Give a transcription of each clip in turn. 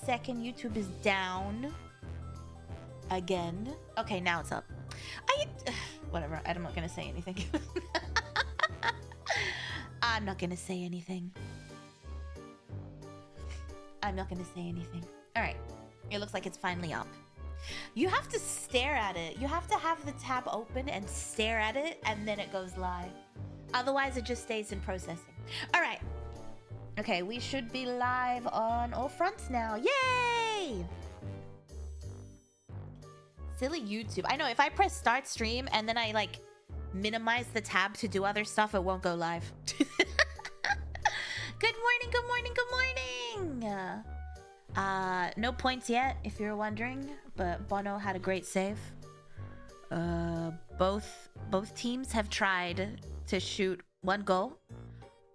second. YouTube is down. Again. Okay, now it's up. Whatever. I'm not gonna say anything. I'm not gonna say anything. I'm not gonna say anything. Alright. It looks like it's finally up. You have to stare at it. You have to have the tab open and stare at it, and then it goes live. Otherwise, it just stays in processing. Alright. Okay, we should be live on all fronts now. Yay! Silly YouTube. I know, if I press start stream and then I, like, minimize the tab to do other stuff, it won't go live. Good morning, good morning, good morning! No points yet, if you're wondering, but Bono had a great save. Both teams have tried to shoot one goal.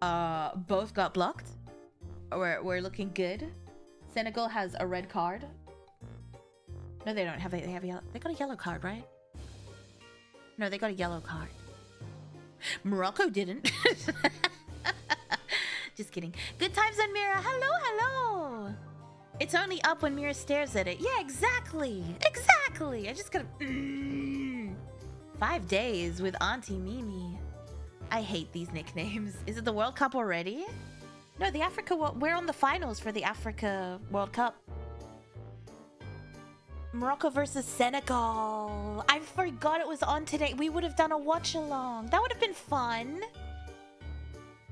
Both got blocked. We're looking good. Senegal has a red card. No, they don't have. They have a yellow. They got a yellow card, right? No, they got a yellow card. Morocco didn't. Just kidding. Good times on Mira. Hello, hello. It's only up when Mira stares at it. Yeah, exactly. Exactly. I just gotta... 5 days with Auntie Mimi. I hate these nicknames. Is it the World Cup already? No, the Africa... We're on the finals for the Africa World Cup. Morocco versus Senegal. I forgot it was on today. We would have done a watch-along. That would have been fun.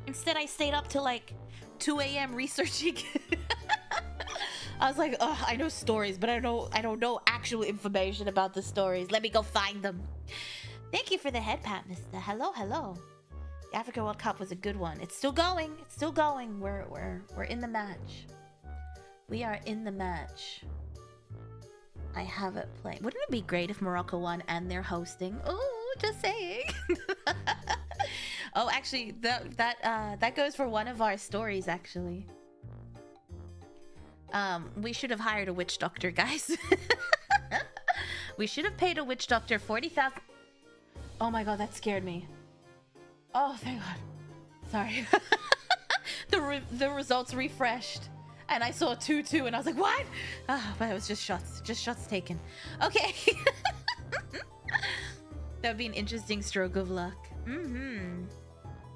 Instead, I stayed up till like 2 a.m. researching. I was like, ugh, I know stories, but I don't know actual information about the stories. Let me go find them. Thank you for the head pat, mister. Hello, hello. The Africa World Cup was a good one. It's still going. It's still going. We're in the match. We are in the match. I have it playing. Wouldn't it be great if Morocco won and they're hosting? Oh, just saying. Oh, actually, that goes for one of our stories, actually. We should have hired a witch doctor, guys. We should have paid a witch doctor 40,000. Oh my god, that scared me. Oh, thank god. Sorry. The results refreshed. And I saw 2-2 and I was like, what? Oh, but it was just shots taken. Okay. That would be an interesting stroke of luck.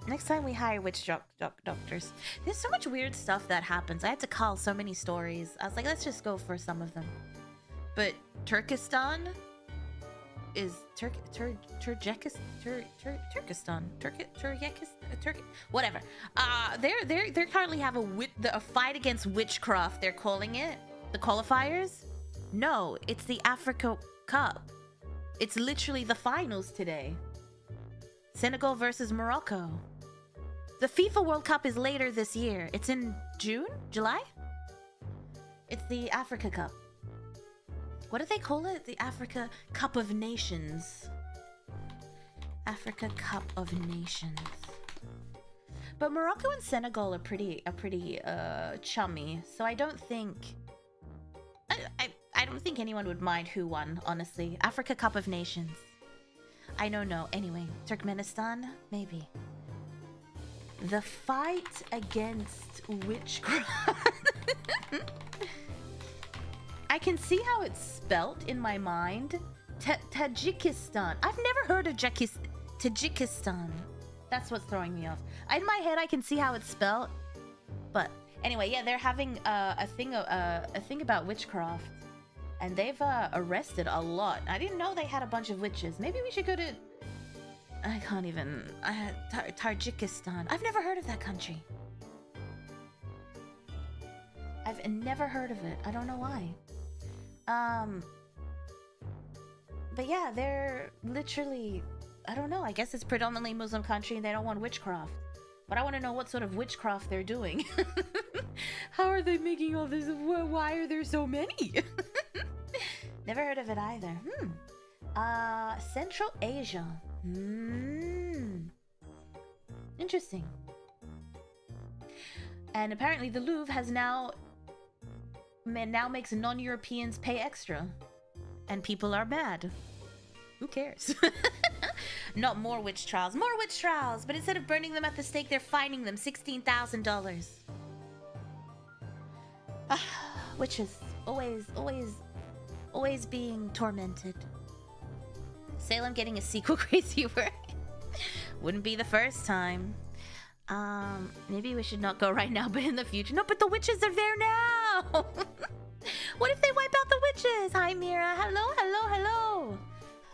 Next time we hire witch doctors. There's so much weird stuff that happens. I had to call so many stories. I was like, let's just go for some of them. But Turkestan is Turkestan, whatever. They currently have a fight against witchcraft. They're calling it the qualifiers. No, it's the Africa Cup. It's literally the finals today. Senegal versus Morocco. The FIFA World Cup is later this year. It's in June? July? It's the Africa Cup. What do they call it? The Africa Cup of Nations. Africa Cup of Nations. But Morocco and Senegal are pretty chummy. So I don't think... I don't think anyone would mind who won, honestly. Africa Cup of Nations. I don't know. Anyway, Turkmenistan? Maybe. The fight against witchcraft. I can see how it's spelt in my mind. Tajikistan. I've never heard of Tajikistan. That's what's throwing me off. In my head, I can see how it's spelt. But anyway, yeah, they're having a thing about witchcraft. And they've arrested a lot. I didn't know they had a bunch of witches. Maybe we should go to... I can't even... Tajikistan. I've never heard of that country. I've never heard of it. I don't know why. But yeah, they're literally... I don't know. I guess it's predominantly Muslim country and they don't want witchcraft. But I want to know what sort of witchcraft they're doing. How are they making all this? Why are there so many? Never heard of it either. Central Asia. Interesting. And apparently the Louvre has now makes non-Europeans pay extra. And people are mad. Who cares? Not more witch trials. More witch trials! But instead of burning them at the stake, they're fining them $16,000. Witches. Always being tormented. Salem getting a sequel, crazy word. Wouldn't be the first time. Maybe we should not go right now, but in the future. No, but the witches are there now. What if they wipe out the witches? Hi, Mira. Hello, hello, hello.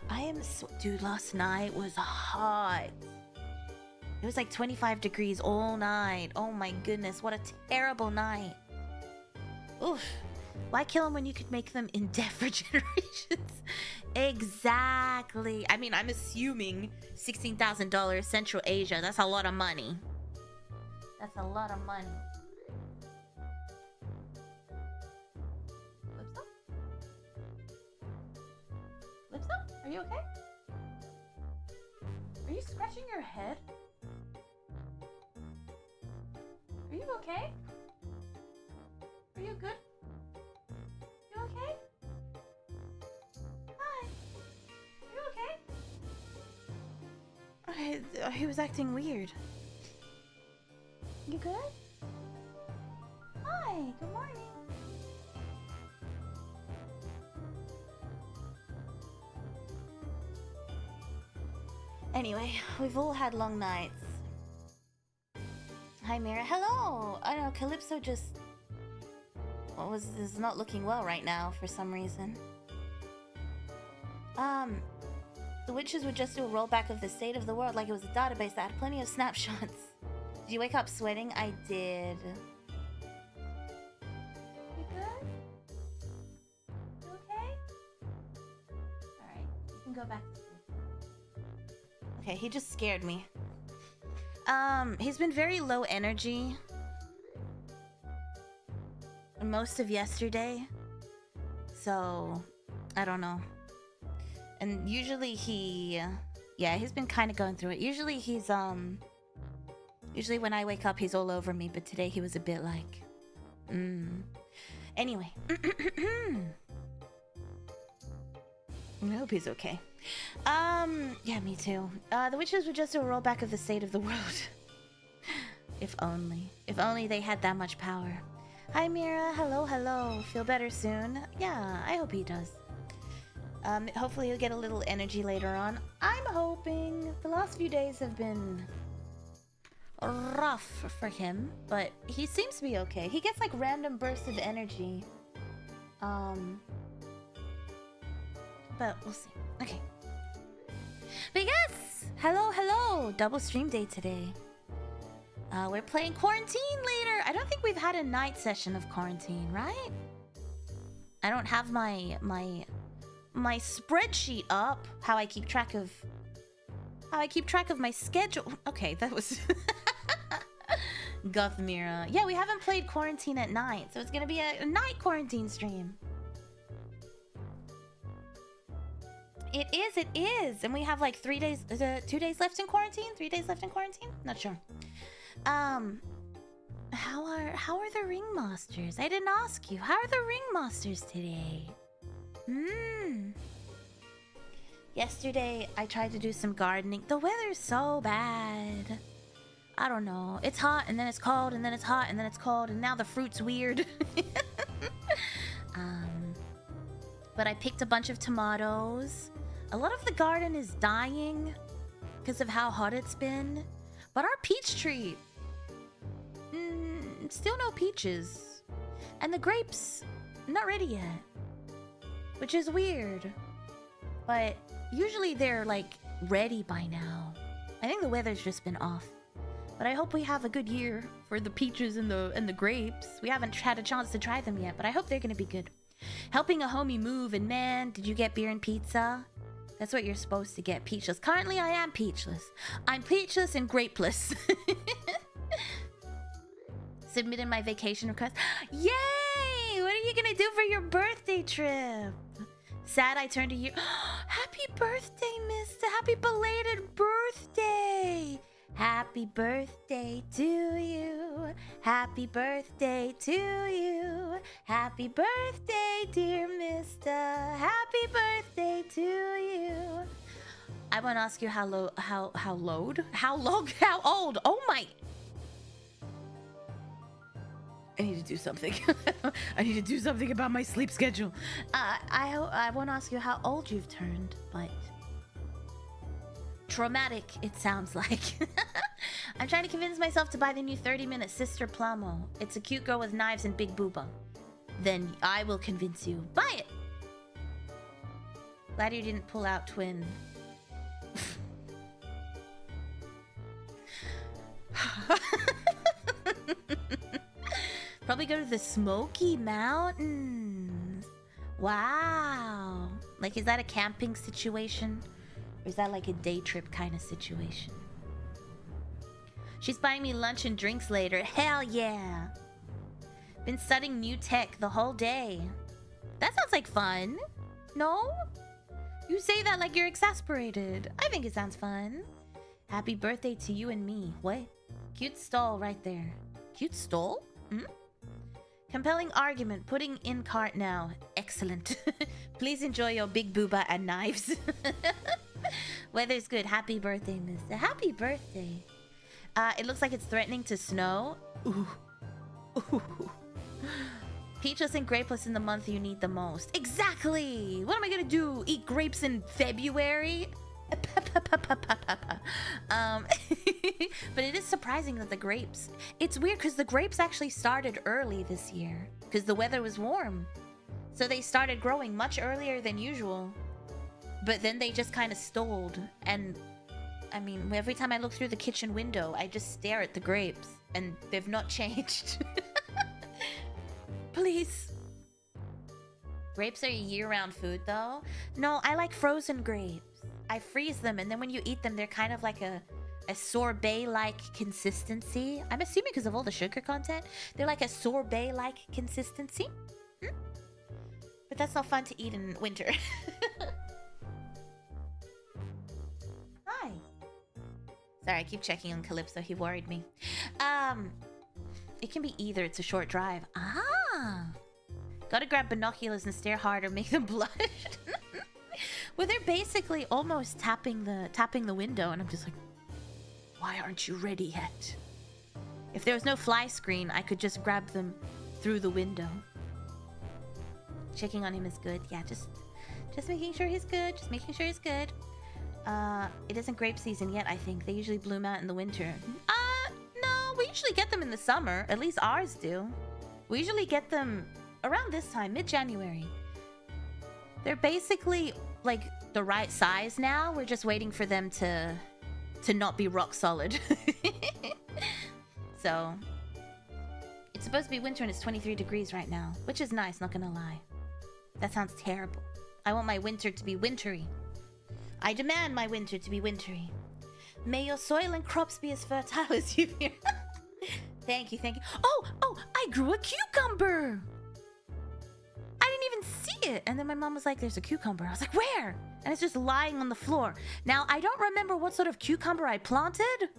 I am so... Dude, last night was hot. It was like 25 degrees all night. Oh my goodness, what a terrible night. Oof. Why kill them when you could make them in debt for generations? Exactly. I mean, I'm assuming $16,000 Central Asia. That's a lot of money. That's a lot of money. Lipso? Are you okay? Are you scratching your head? Are you okay? Are you good? You okay? Hi. Are you okay? He was acting weird. You good? Hi, good morning. Anyway, we've all had long nights. Hi, Mira. Hello! I know, Calypso just... is not looking well right now for some reason. The witches would just do a rollback of the state of the world like it was a database that had plenty of snapshots. Did you wake up sweating? I did. You good? You okay? Alright, you can go back to sleep. Okay, he just scared me. He's been very low energy most of yesterday, so I don't know. And usually he's been kind of going through it. Usually usually when I wake up he's all over me, but today he was a bit like anyway. I hope he's okay. Yeah, me too. The witches would just do a rollback of the state of the world. If only they had that much power. Hi, Mira. Hello, hello. Feel better soon? Yeah, I hope he does. Hopefully he'll get a little energy later on. I'm hoping. The last few days have been rough for him, but he seems to be okay. He gets like random bursts of energy. But we'll see. Okay. But yes! Hello, hello! Double stream day today. We're playing Quarantine later. I don't think we've had a night session of Quarantine, right? I don't have my spreadsheet up. How I keep track of my schedule. Okay, that was Goth Mira. Yeah, we haven't played Quarantine at night, so it's gonna be a night Quarantine stream. It is, and we have like 3 days, 2 days left in quarantine, 3 days left in quarantine. Not sure. How are the ringmasters? I didn't ask you. How are the ringmasters today? Yesterday I tried to do some gardening. The weather's so bad. I don't know. It's hot and then it's cold and then it's hot and then it's cold and now the fruit's weird. But I picked a bunch of tomatoes. A lot of the garden is dying because of how hot it's been. But our peach tree, still no peaches. And the grapes, not ready yet. Which is weird. But usually they're like ready by now. I think the weather's just been off. But I hope we have a good year for the peaches and the grapes. We haven't had a chance to try them yet, but I hope they're gonna be good. Helping a homie move, and man, did you get beer and pizza? That's what you're supposed to get, peachless. Currently, I am peachless. I'm peachless and grapeless. Submitted my vacation request. Yay! What are you gonna do for your birthday trip? Sad I turned a year. Happy birthday, mister. Happy belated birthday. Happy birthday to you. Happy birthday to you. Happy birthday, dear mister. Happy birthday to you. I want to ask you how old? Oh my. I need to do something. I need to do something about my sleep schedule. I won't ask you how old you've turned, but traumatic, it sounds like. I'm trying to convince myself to buy the new 30-minute Sister Plamo. It's a cute girl with knives and big booba. Then I will convince you. Buy it! Glad you didn't pull out twin. Probably go to the Smoky Mountains. Wow. Like, is that a camping situation? Or is that like a day trip kind of situation? She's buying me lunch and drinks later. Hell yeah. Been studying new tech the whole day. That sounds like fun. No? You say that like you're exasperated. I think it sounds fun. Happy birthday to you and me. What? Cute stall right there. Cute stall? Hmm? Compelling argument. Putting in cart now. Excellent. Please enjoy your big booba and knives. Weather's good. Happy birthday, mister. Happy birthday. It looks like it's threatening to snow. Ooh. Ooh. Peachless and grapeless in the month you need the most. Exactly! What am I gonna do? Eat grapes in February? But it is surprising that the grapes... It's weird because the grapes actually started early this year. Because the weather was warm. So they started growing much earlier than usual. But then they just kind of stalled. And, I mean, every time I look through the kitchen window, I just stare at the grapes. And they've not changed. Please. Grapes are a year-round food, though. No, I like frozen grapes. I freeze them, and then when you eat them, they're kind of like a sorbet-like consistency. I'm assuming because of all the sugar content. They're like a sorbet-like consistency. Hmm? But that's not fun to eat in winter. Hi. Sorry, I keep checking on Calypso. He worried me. It can be either. It's a short drive. Ah. Gotta grab binoculars and stare hard or make them blush. Well, they're basically almost tapping the window, and I'm just like, why aren't you ready yet? If there was no fly screen, I could just grab them through the window. Checking on him is good. Yeah, just making sure he's good. Just making sure he's good. It isn't grape season yet, I think. They usually bloom out in the winter. No, we usually get them in the summer. At least ours do. We usually get them around this time, mid-January. They're basically like the right size now. We're just waiting for them to not be rock solid. So it's supposed to be winter and it's 23 degrees right now, which is nice, not gonna lie. That sounds terrible. I want my winter to be wintry. I demand my winter to be wintry. May your soil and crops be as fertile as you here. Thank you, thank you. Oh, I grew a cucumber. I didn't even see it. And then my mom was like, there's a cucumber. I was like, where? And it's just lying on the floor. Now, I don't remember what sort of cucumber I planted.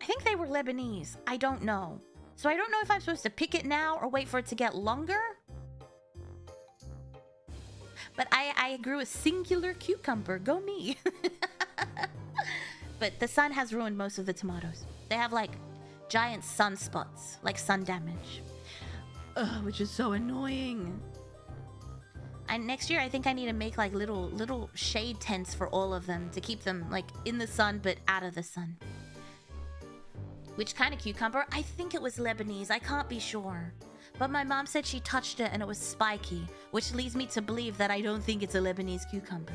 I think they were Lebanese. I don't know. So I don't know if I'm supposed to pick it now or wait for it to get longer. But I grew a singular cucumber. Go me. But the sun has ruined most of the tomatoes. They have like giant sunspots, like sun damage. Ugh, which is so annoying. And next year, I think I need to make like little shade tents for all of them to keep them like in the sun but out of the sun. Which kind of cucumber? I think it was Lebanese. I can't be sure. But my mom said she touched it and it was spiky, which leads me to believe that I don't think it's a Lebanese cucumber.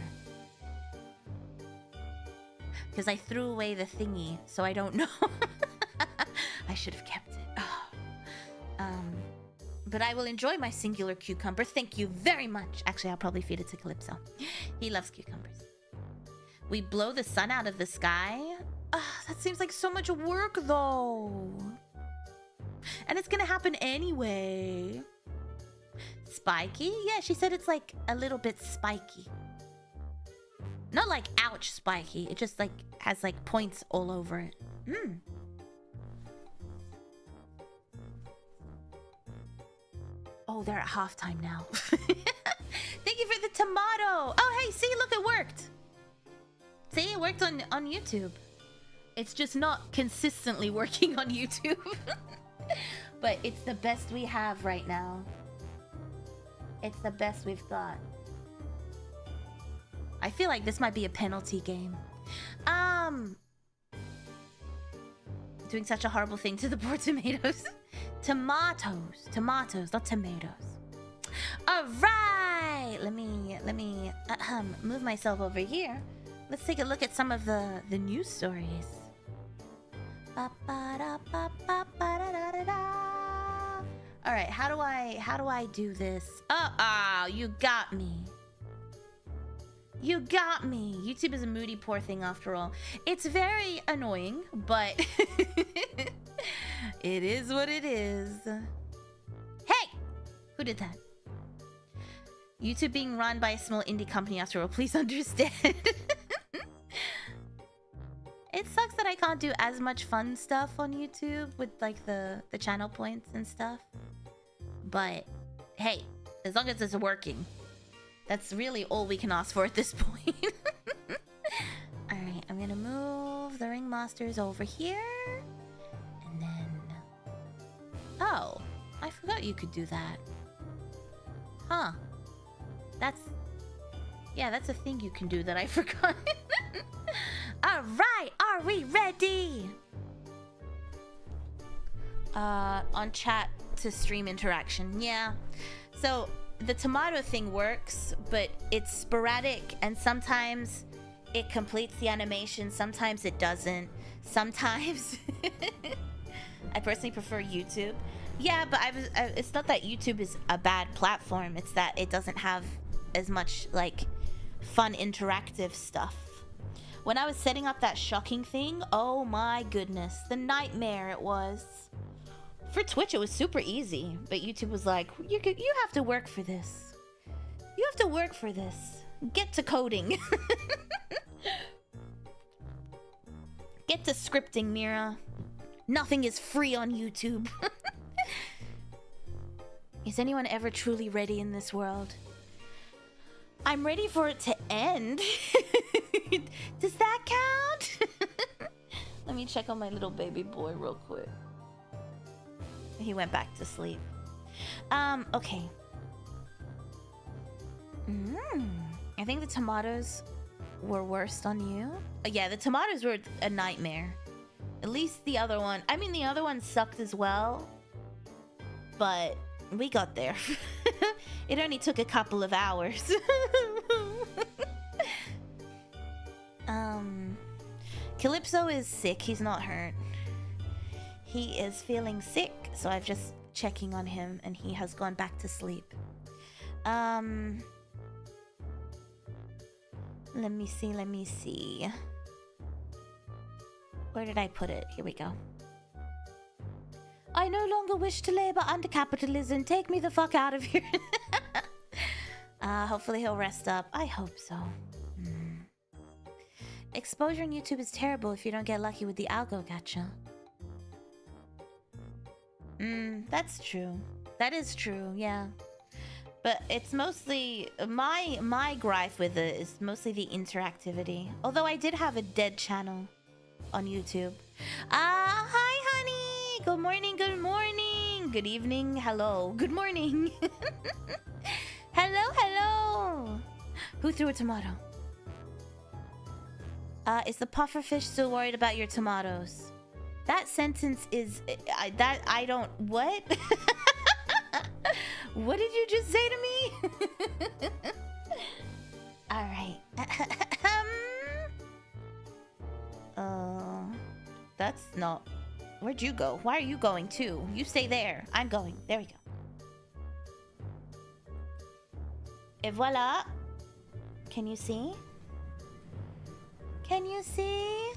Because I threw away the thingy, so I don't know. I should have kept it. Oh. But I will enjoy my singular cucumber. Thank you very much. Actually, I'll probably feed it to Calypso. He loves cucumbers. We blow the sun out of the sky? That seems like so much work, though. And it's gonna happen anyway. Spiky? Yeah, she said it's like a little bit spiky. Not like ouch spiky. It just like has like points all over it. Oh, they're at halftime now. Thank you for the tomato. Oh, hey, see, look, it worked. See, it worked on YouTube. It's just not consistently working on YouTube. But it's the best we have right now. It's the best we've got. I feel like this might be a penalty game. Doing such a horrible thing to the poor tomatoes. Tomatoes, not tomatoes. All right, let me move myself over here. Let's take a look at some of the news stories. All right, how do I do this? Oh, you got me. You got me. YouTube is a moody, poor thing after all. It's very annoying, but it is what it is. Hey! Who did that? YouTube being run by a small indie company after all. Please understand. It sucks that I can't do as much fun stuff on YouTube with like the channel points and stuff. But hey, as long as it's working. That's really all we can ask for at this point. Alright, I'm gonna move the ringmasters over here. And then... Oh, I forgot you could do that. Huh. That's a thing you can do that I forgot. Alright, are we ready? On chat to stream interaction, yeah. So... the tomato thing works, but it's sporadic, and sometimes it completes the animation, sometimes it doesn't. Sometimes I personally prefer YouTube. Yeah, but it's not that YouTube is a bad platform, it's that it doesn't have as much like fun interactive stuff. When I was setting up that shocking thing, oh my goodness, the nightmare it was. For Twitch, it was super easy, but YouTube was like, you have to work for this. You have to work for this. Get to coding. Get to scripting, Mira. Nothing is free on YouTube. Is anyone ever truly ready in this world? I'm ready for it to end. Does that count? Let me check on my little baby boy real quick. He went back to sleep. Okay. I think the tomatoes were worst on you. Yeah, the tomatoes were a nightmare. At least the other one. I mean, the other one sucked as well. But we got there. It only took a couple of hours. Calypso is sick. He's not hurt. He is feeling sick, so I'm just checking on him, and he has gone back to sleep. Let me see. Where did I put it? Here we go. I no longer wish to labor under capitalism. Take me the fuck out of here. Hopefully he'll rest up. I hope so. Exposure on YouTube is terrible if you don't get lucky with the algo gacha. That's true. That is true, yeah. But it's mostly... My gripe with it is mostly the interactivity. Although I did have a dead channel on YouTube. Hi, honey! Good morning, good morning! Good evening, hello. Good morning! Hello, hello! Who threw a tomato? Is the pufferfish still worried about your tomatoes? That sentence is... I don't... What? What did you just say to me? Alright. That's not... Where'd you go? Why are you going too? You stay there. I'm going. There we go. Et voila. Can you see? Can you see?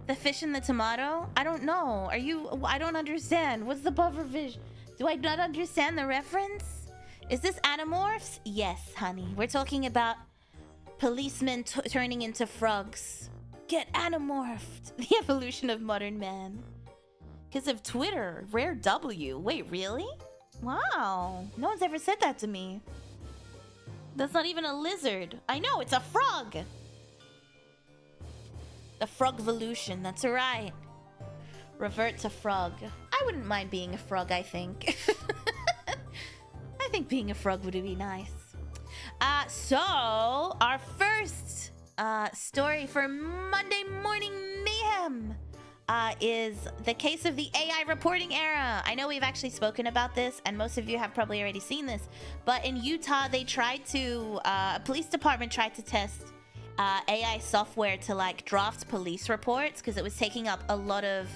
The fish and the tomato? I don't know. Are you... I don't understand. What's the pufferfish? Do I not understand the reference? Is this Animorphs? Yes, honey. We're talking about policemen turning into frogs. Get Animorphed. The evolution of modern man. Because of Twitter. Rare W. Wait, really? Wow. No one's ever said that to me. That's not even a lizard. I know, it's a frog. The frogvolution, that's right. Revert to frog. I I wouldn't mind being a frog, I think. I think being a frog would be nice. So our first story for Monday Morning Mayhem is the case of the AI reporting era. I know we've actually spoken about this, and most of you have probably already seen this, but in Utah, they tried to, a police department tried to test AI software to like draft police reports because it was taking up a lot of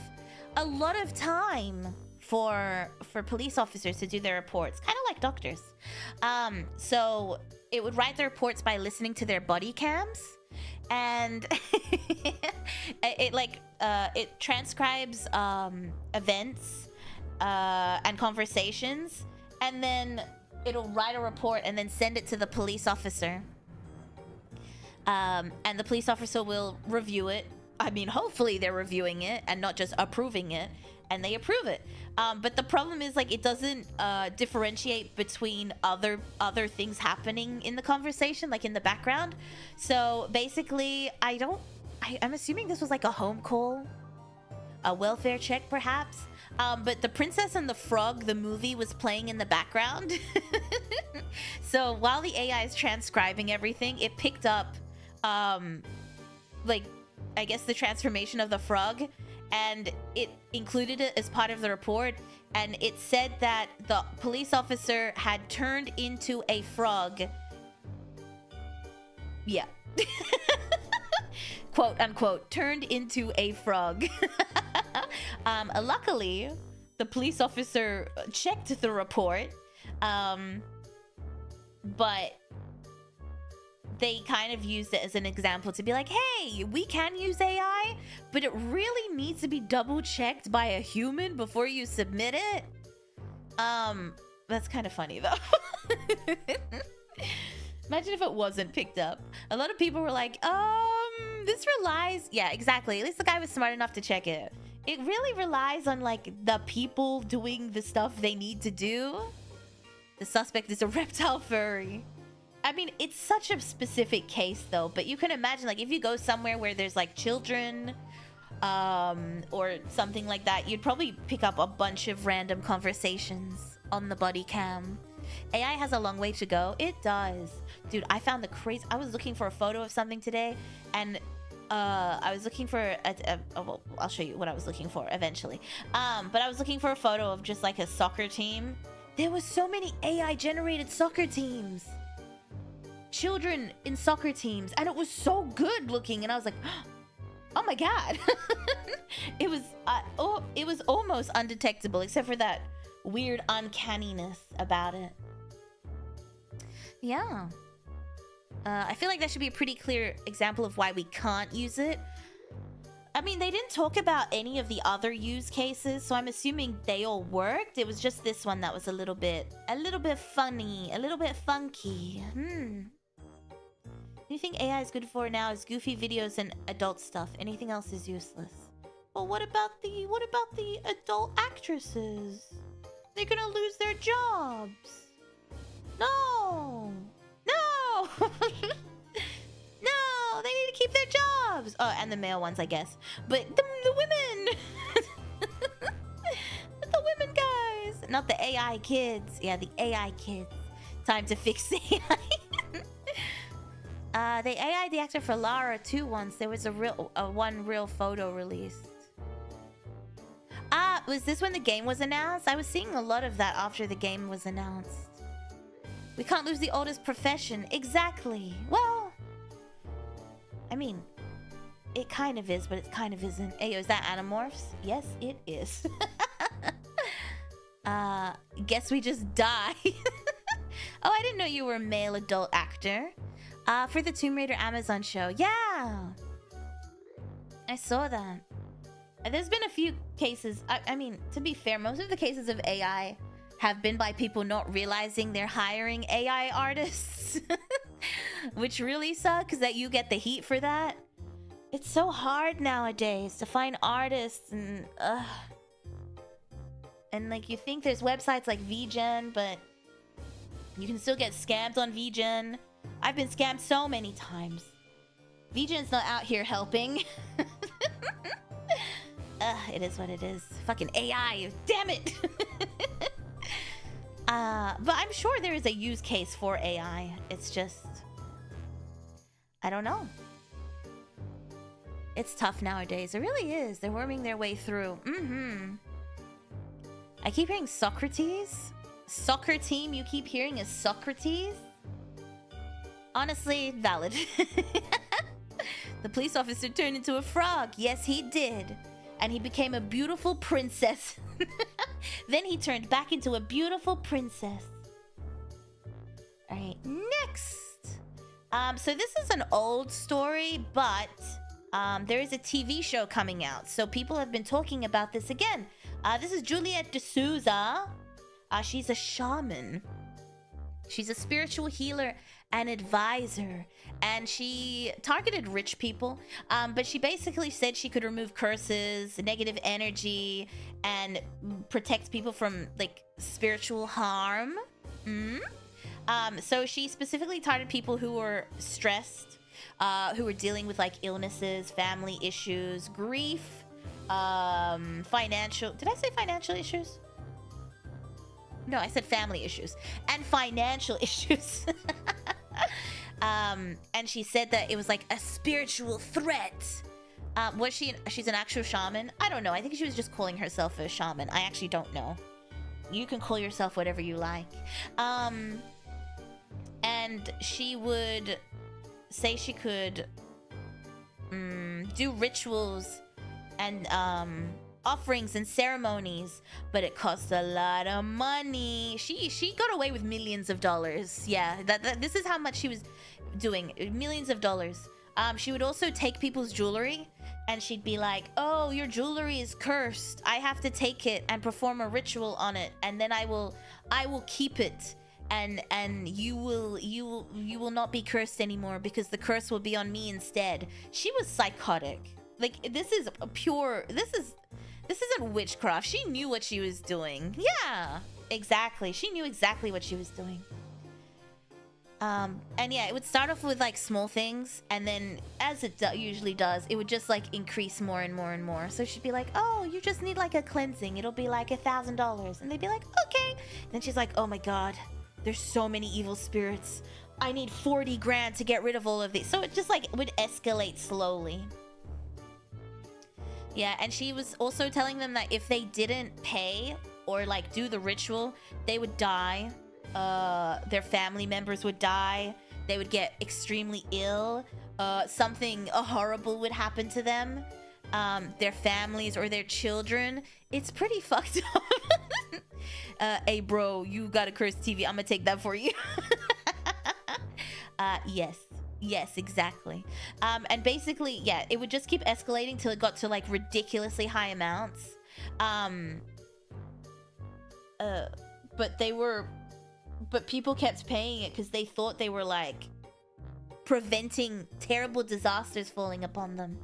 time for police officers to do their reports, kind of like doctors. So it would write the reports by listening to their body cams, and it transcribes events and conversations, and then it'll write a report and then send it to the police officer. And the police officer will review it. I mean, hopefully they're reviewing it and not just approving it, and they approve it. But the problem is, like, it doesn't differentiate between other things happening in the conversation, like in the background. So basically, I'm assuming this was like a home call, a welfare check perhaps. But The Princess and the Frog, the movie, was playing in the background. So while the AI is transcribing everything, it picked up like, I guess, the transformation of the frog, and it included it as part of the report, and it said that the police officer had turned into a frog. Yeah. Quote unquote, turned into a frog. Luckily, the police officer checked the report, but they kind of used it as an example to be like, hey, we can use AI, but it really needs to be double checked by a human before you submit it. That's kind of funny though. Imagine if it wasn't picked up. A lot of people were like, this relies, yeah, exactly. At least the guy was smart enough to check it. It really relies on like the people doing the stuff they need to do. The suspect is a reptile furry. I mean, it's such a specific case though, but you can imagine, like, if you go somewhere where there's like children or something like that, you'd probably pick up a bunch of random conversations on the body cam. AI has a long way to go. It does. Dude, I found the crazy... I was looking for a photo of something today, and I was looking for well, I'll show you what I was looking for eventually. But I was looking for a photo of just like a soccer team. There was so many AI generated soccer teams. Children in soccer teams, and it was so good looking, and I was like, oh my god. It was almost undetectable, except for that weird uncanniness about it. Yeah. I feel like that should be a pretty clear example of why we can't use it. I mean, they didn't talk about any of the other use cases, so I'm assuming they all worked. It was just this one that was a little bit funny, a little bit funky. Anything AI is good for now is goofy videos and adult stuff. Anything else is useless. Well, what about the adult actresses? They're gonna lose their jobs. No. No. No, they need to keep their jobs. Oh, and the male ones, I guess. But the women. The women guys. Not the AI kids. Yeah, the AI kids. Time to fix the AI. They AI'd the actor for Lara 2 once. There was one real photo released. Was this when the game was announced? I was seeing a lot of that after the game was announced. We can't lose the oldest profession. Exactly. Well, I mean, it kind of is, but it kind of isn't. Hey, is that Animorphs? Yes, it is. Guess we just die. Oh, I didn't know you were a male adult actor. For the Tomb Raider Amazon show. Yeah! I saw that. And there's been a few cases. I mean, to be fair, most of the cases of AI have been by people not realizing they're hiring AI artists. Which really sucks that you get the heat for that. It's so hard nowadays to find artists, and like, you think there's websites like VGen, but you can still get scammed on VGen. I've been scammed so many times. VGen's not out here helping. It is what it is. Fucking AI, damn it. But I'm sure there is a use case for AI. It's just, I don't know. It's tough nowadays. It really is. They're worming their way through. I keep hearing Socrates. Soccer team you keep hearing is Socrates. Honestly, valid. The police officer turned into a frog. Yes, he did. And he became a beautiful princess. Then he turned back into a beautiful princess. All right, next. So this is an old story, but there is a TV show coming out. So people have been talking about this again. This is Juliette D'Souza. She's a shaman. She's a spiritual healer and advisor. And she targeted rich people. But she basically said she could remove curses, negative energy, and protect people from, like, spiritual harm. So she specifically targeted people who were stressed, who were dealing with, like, illnesses, family issues, grief, financial... Did I say financial issues? No, I said family issues. And financial issues. And she said that it was like a spiritual threat. Was she? She's an actual shaman? I don't know. I think she was just calling herself a shaman. I actually don't know. You can call yourself whatever you like. And she would say she could do rituals and offerings and ceremonies, but it costs a lot of money. She got away with millions of dollars. Yeah, this is how much she was doing. Millions of dollars. She would also take people's jewelry, and she'd be like, "Oh, your jewelry is cursed. I have to take it and perform a ritual on it, and then I will keep it, and you will not be cursed anymore because the curse will be on me instead." She was psychotic. Like, this is a pure. This isn't witchcraft. She knew what she was doing. Yeah, exactly. She knew exactly what she was doing. And yeah, it would start off with like small things, and then as it usually does, it would just like increase more and more and more. So she'd be like, "Oh, you just need like a cleansing. It'll be like $1,000." And they'd be like, "Okay." And then she's like, "Oh my God, there's so many evil spirits. I need 40 grand to get rid of all of these." So it just like would escalate slowly. Yeah, and she was also telling them that if they didn't pay or like do the ritual, they would die. Their family members would die. They would get extremely ill. Something horrible would happen to them. Their families or their children. It's pretty fucked up. Hey bro, you got a cursed TV. I'm gonna take that for you. Yes, exactly. And basically, yeah, it would just keep escalating till it got to like ridiculously high amounts. But people kept paying it because they thought they were like preventing terrible disasters falling upon them.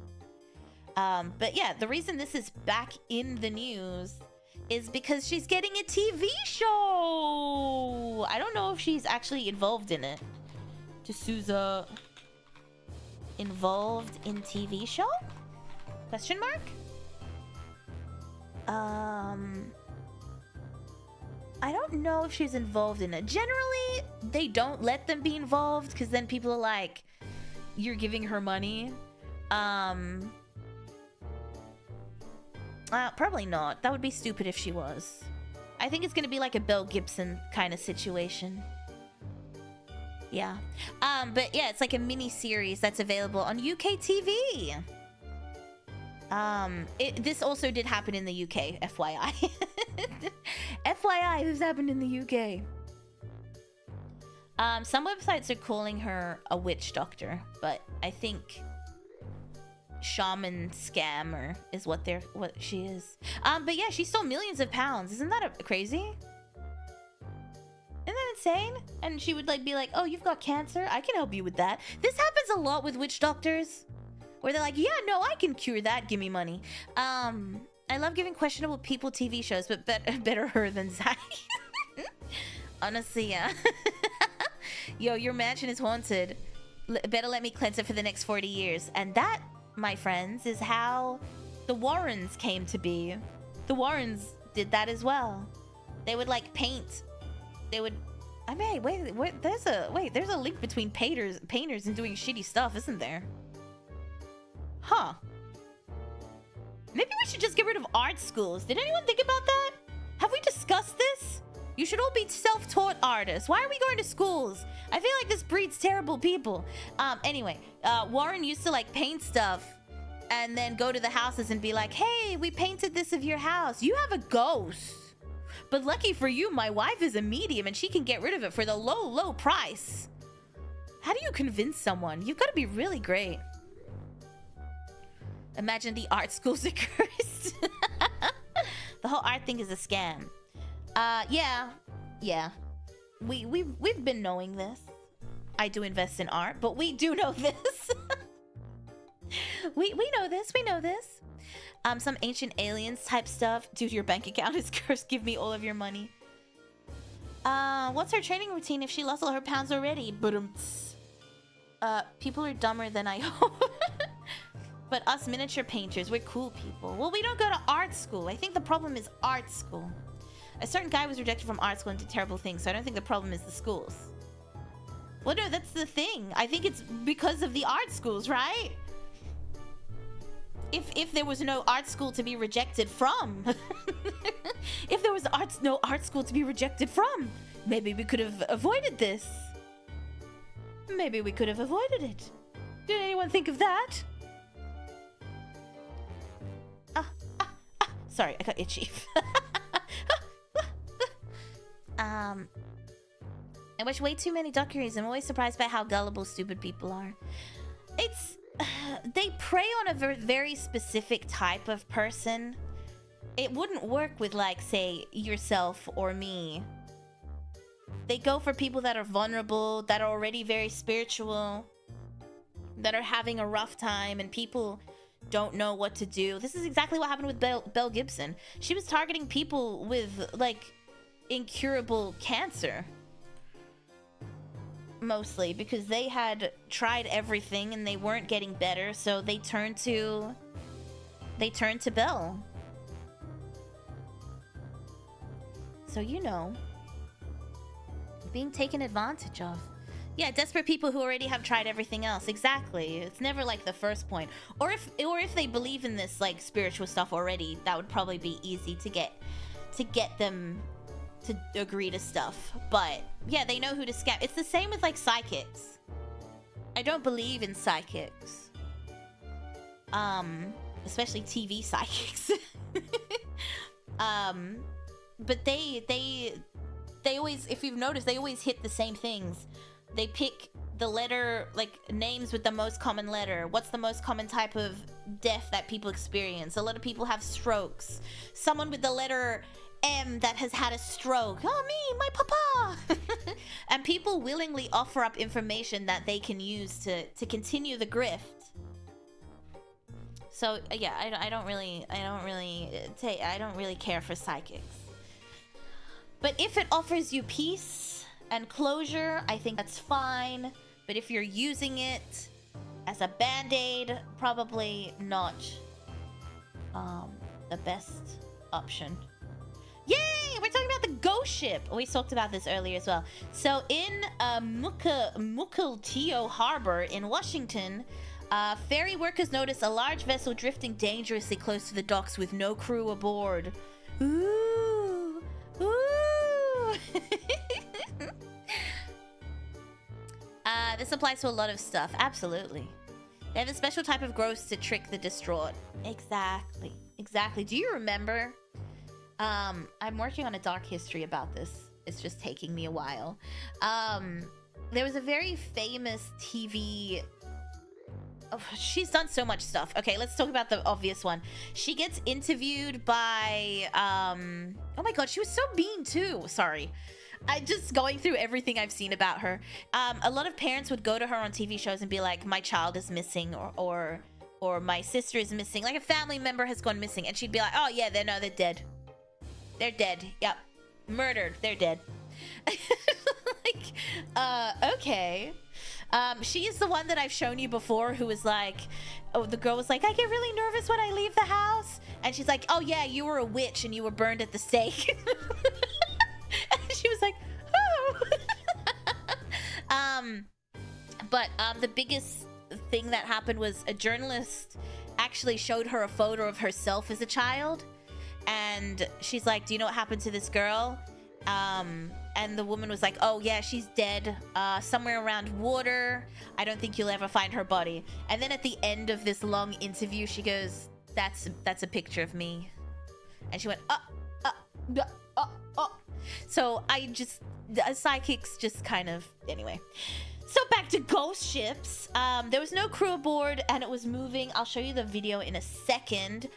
But yeah, the reason this is back in the news is because she's getting a TV show. I don't know if she's actually involved in it. D'Souza involved in TV show? Question mark? I don't know if she's involved in it. Generally, they don't let them be involved because then people are like, "You're giving her money." Probably not. That would be stupid if she was. I think it's gonna be like a Belle Gibson kind of situation. Yeah. But yeah, it's like a mini series that's available on UK TV. This also did happen in the UK, FYI. FYI, this happened in the UK. Some websites are calling her a witch doctor, but I think shaman scammer is what she is. But yeah, she stole millions of pounds. Isn't that crazy? Isn't that insane? And she would like be like, "Oh, you've got cancer? I can help you with that." This happens a lot with witch doctors, where they're like, "Yeah, no, I can cure that. Give me money." I love giving questionable people TV shows, but better her than Zai. Honestly, yeah. Yo, your mansion is haunted. Better let me cleanse it for the next 40 years. And that, my friends, is how the Warrens came to be. The Warrens did that as well. They would like paint. They would. I mean, wait. There's a link between painters and doing shitty stuff, isn't there? Huh. Maybe we should just get rid of art schools. Did anyone think about that? Have we discussed this? You should all be self-taught artists. Why are we going to schools? I feel like this breeds terrible people. Anyway, Warren used to like paint stuff and then go to the houses and be like, hey, we painted this of your house. You have a ghost. But lucky for you, my wife is a medium and she can get rid of it for the low, low price. How do you convince someone? You've got to be really great. Imagine the art schools are cursed. The whole art thing is a scam. Yeah. We've been knowing this. I do invest in art, but we do know this. we know this. Some ancient aliens type stuff. Dude, your bank account is cursed. Give me all of your money. What's her training routine if she lost all her pounds already? People are dumber than I hope. But us miniature painters, we're cool people. Well, we don't go to art school. I think the problem is art school. A certain guy was rejected from art school and did terrible things, so I don't think the problem is the schools. Well, no, that's the thing. I think it's because of the art schools, right? If there was no art school to be rejected from. If there was no art school to be rejected from, maybe we could have avoided this. Maybe we could have avoided it. Did anyone think of that? Sorry, I got itchy. I watch way too many documentaries. I'm always surprised by how gullible stupid people are. It's... they prey on a very specific type of person. It wouldn't work with, like, say, yourself or me. They go for people that are vulnerable, that are already very spiritual, that are having a rough time, and people don't know what to do. This is exactly what happened with Belle Gibson. She was targeting people with, like, incurable cancer. Mostly because they had tried everything and they weren't getting better, so they turned to Belle. So, you know, being taken advantage of. Yeah, desperate people who already have tried everything else. Exactly. It's never like the first point. Or if they believe in this like spiritual stuff already, that would probably be easy to get them to agree to stuff. But yeah, they know who to scam. It's the same with like psychics. I don't believe in psychics. Especially TV psychics. But they always, if you've noticed, they always hit the same things. They pick the letter, like names with the most common letter. What's the most common type of death that people experience? A lot of people have strokes. Someone with the letter M that has had a stroke. Oh, me, my papa. And people willingly offer up information that they can use to continue the grift. So yeah, I don't really care for psychics. But if it offers you peace and closure, I think that's fine. But if you're using it as a band-aid, probably not the best option. Yay! We're talking about the ghost ship. We talked about this earlier as well. So in Mukilteo Harbor in Washington, ferry workers noticed a large vessel drifting dangerously close to the docks with no crew aboard. Ooh! Ooh! This applies to a lot of stuff. Absolutely. They have a special type of ghost to trick the distraught. Exactly. Exactly. Do you remember? I'm working on a dark history about this. It's just taking me a while. There was a very famous TV... Oh, she's done so much stuff. Okay, let's talk about the obvious one. She gets interviewed by... Oh my god, she was so mean too. Sorry. I just going through everything I've seen about her. A lot of parents would go to her on TV shows and be like, my child is missing, or my sister is missing. Like a family member has gone missing. And she'd be like, oh yeah, they're dead. They're dead. Yep. Murdered. They're dead. Like, okay. She is the one that I've shown you before who was like, oh, the girl was like, I get really nervous when I leave the house. And she's like, oh yeah, you were a witch and you were burned at the stake. And she was like, oh. But the biggest thing that happened was a journalist actually showed her a photo of herself as a child. And she's like, do you know what happened to this girl? And the woman was like, oh yeah, she's dead somewhere around water. I don't think you'll ever find her body. And then at the end of this long interview, she goes, that's a picture of me. And she went, So psychics just kind of, anyway. So back to ghost ships. There was no crew aboard and it was moving. I'll show you the video in a second.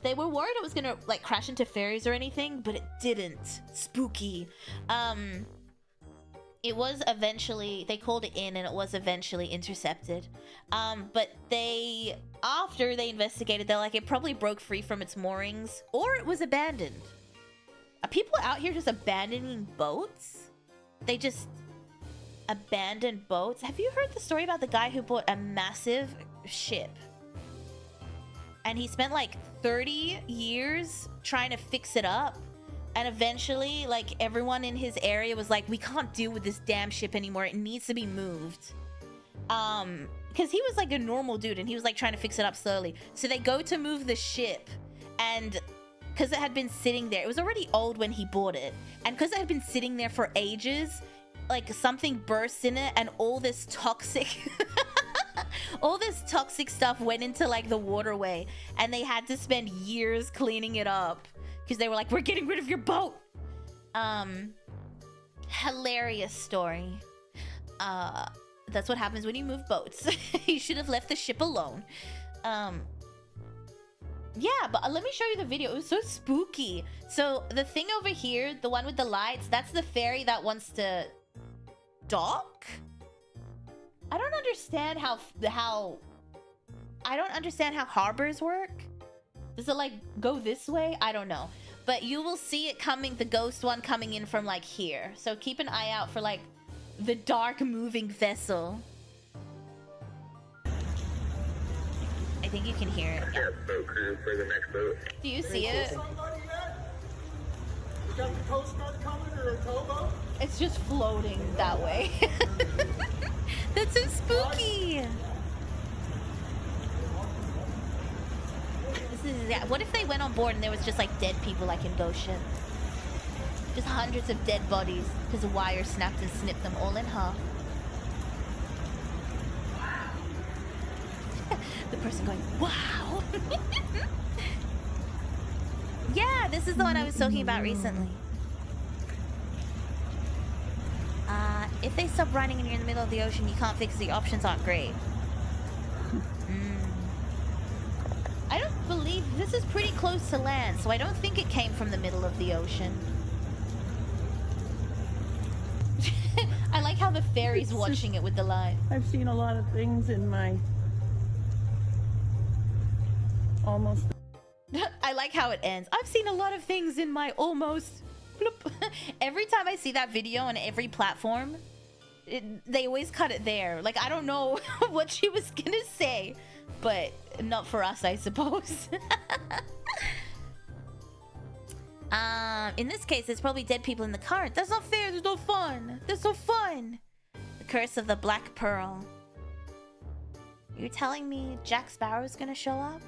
They were worried it was gonna like crash into ferries or anything, but it didn't. Spooky. It was eventually, they called it in and it was eventually intercepted. But after they investigated, they're like, it probably broke free from its moorings or it was abandoned. Are people out here just abandoning boats? They just abandoned boats? Have you heard the story about the guy who bought a massive ship? And he spent like 30 years trying to fix it up. And eventually, like, everyone in his area was like, we can't deal with this damn ship anymore. It needs to be moved. Because he was like a normal dude and he was like trying to fix it up slowly. So they go to move the ship and because it had been sitting there, it was already old when he bought it. And because it had been sitting there for ages, like something burst in it and all this toxic all this toxic stuff went into like the waterway and they had to spend years cleaning it up because they were like, we're getting rid of your boat. Hilarious story. That's what happens when you move boats. You should have left the ship alone. Yeah, but let me show you the video. It was so spooky. So the thing over here, the one with the lights, that's the ferry that wants to dock. I don't understand how harbors work. Does it like go this way? I don't know. But you will see it coming, the ghost one coming in from like here. So keep an eye out for like the dark moving vessel. I think you can hear it. Yeah, boat crew for the next boat. Do you see it? You got the Coast Guard coming or a towboat? It's just floating that way. That's so spooky. Yeah, what if they went on board and there was just like dead people like in Ghost Ship? Just hundreds of dead bodies because a wire snapped and snipped them all in half. The person going, wow. Yeah, this is the one I was talking about recently. If they stop running and you're in the middle of the ocean, you can't fix it. The options aren't great. I don't believe this is pretty close to land, so I don't think it came from the middle of the ocean. I like how the ferry's watching it with the light. I've seen a lot of things in my almost. I like how it ends. I've seen a lot of things in my almost. Bloop. Every time I see that video on every platform, they always cut it there. Like, I don't know what she was gonna say, but not for us, I suppose. In this case, there's probably dead people in the current. That's not fair. There's no fun. There's no fun. The Curse of the Black Pearl. You're telling me Jack Sparrow's gonna show up?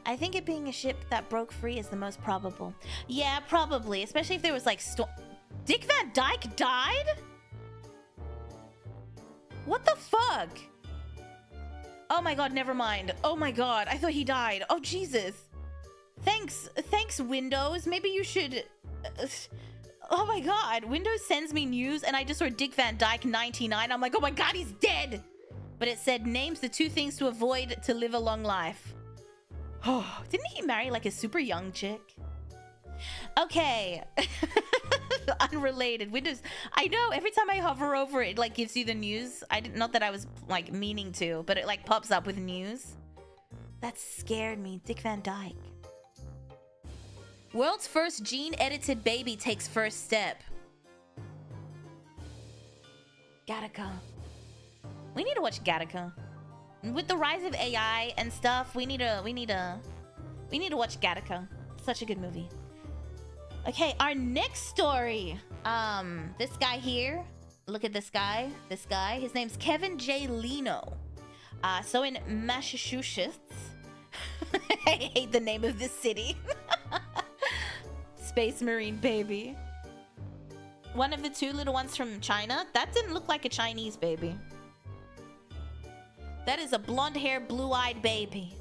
I think it being a ship that broke free is the most probable. Yeah, probably. Especially if there was like Dick Van Dyke died? What the fuck? Oh my god, never mind. Oh my god, I thought he died. Oh Jesus. Thanks, Windows. Maybe you should... Oh my god, Windows sends me news and I just saw Dick Van Dyke 99. I'm like, oh my god, he's dead. But it said, names the 2 things to avoid to live a long life. Oh, didn't he marry like a super young chick? Okay. Unrelated. Windows. I know every time I hover over it, like gives you the news. Not that I was like meaning to, but it like pops up with news. That scared me. Dick Van Dyke. World's first gene-edited baby takes first step. Gattaca. We need to watch Gattaca. with the rise of AI and stuff, we need to watch Gattaca. Such a good movie. Okay, our next story. This guy here. Look at this guy. This guy. His name's Kevin J. Leno. So in Massachusetts. I hate the name of this city. Space Marine baby. One of the two little ones from China. That didn't look like a Chinese baby. That is a blonde-haired, blue-eyed baby.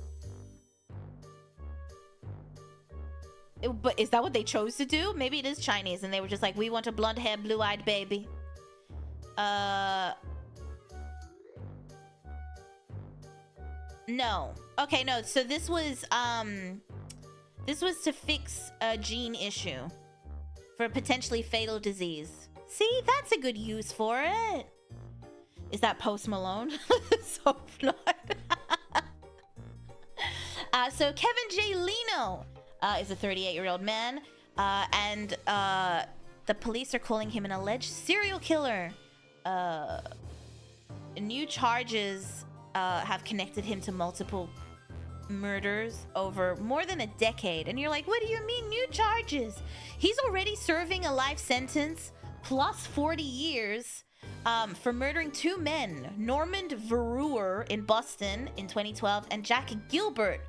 But is that what they chose to do? Maybe it is Chinese and they were just like, we want a blonde-haired, blue-eyed baby. No. Okay, no. So this was to fix a gene issue for a potentially fatal disease. See, that's a good use for it. Is that Post Malone? So not. So Kevin J. Leno is a 38-year-old man, and the police are calling him an alleged serial killer. New charges have connected him to multiple murders over more than a decade. And you're like, what do you mean new charges? He's already serving a life sentence plus 40 years for murdering two men, Normand Verreur in Boston in 2012 and Jack Gilbert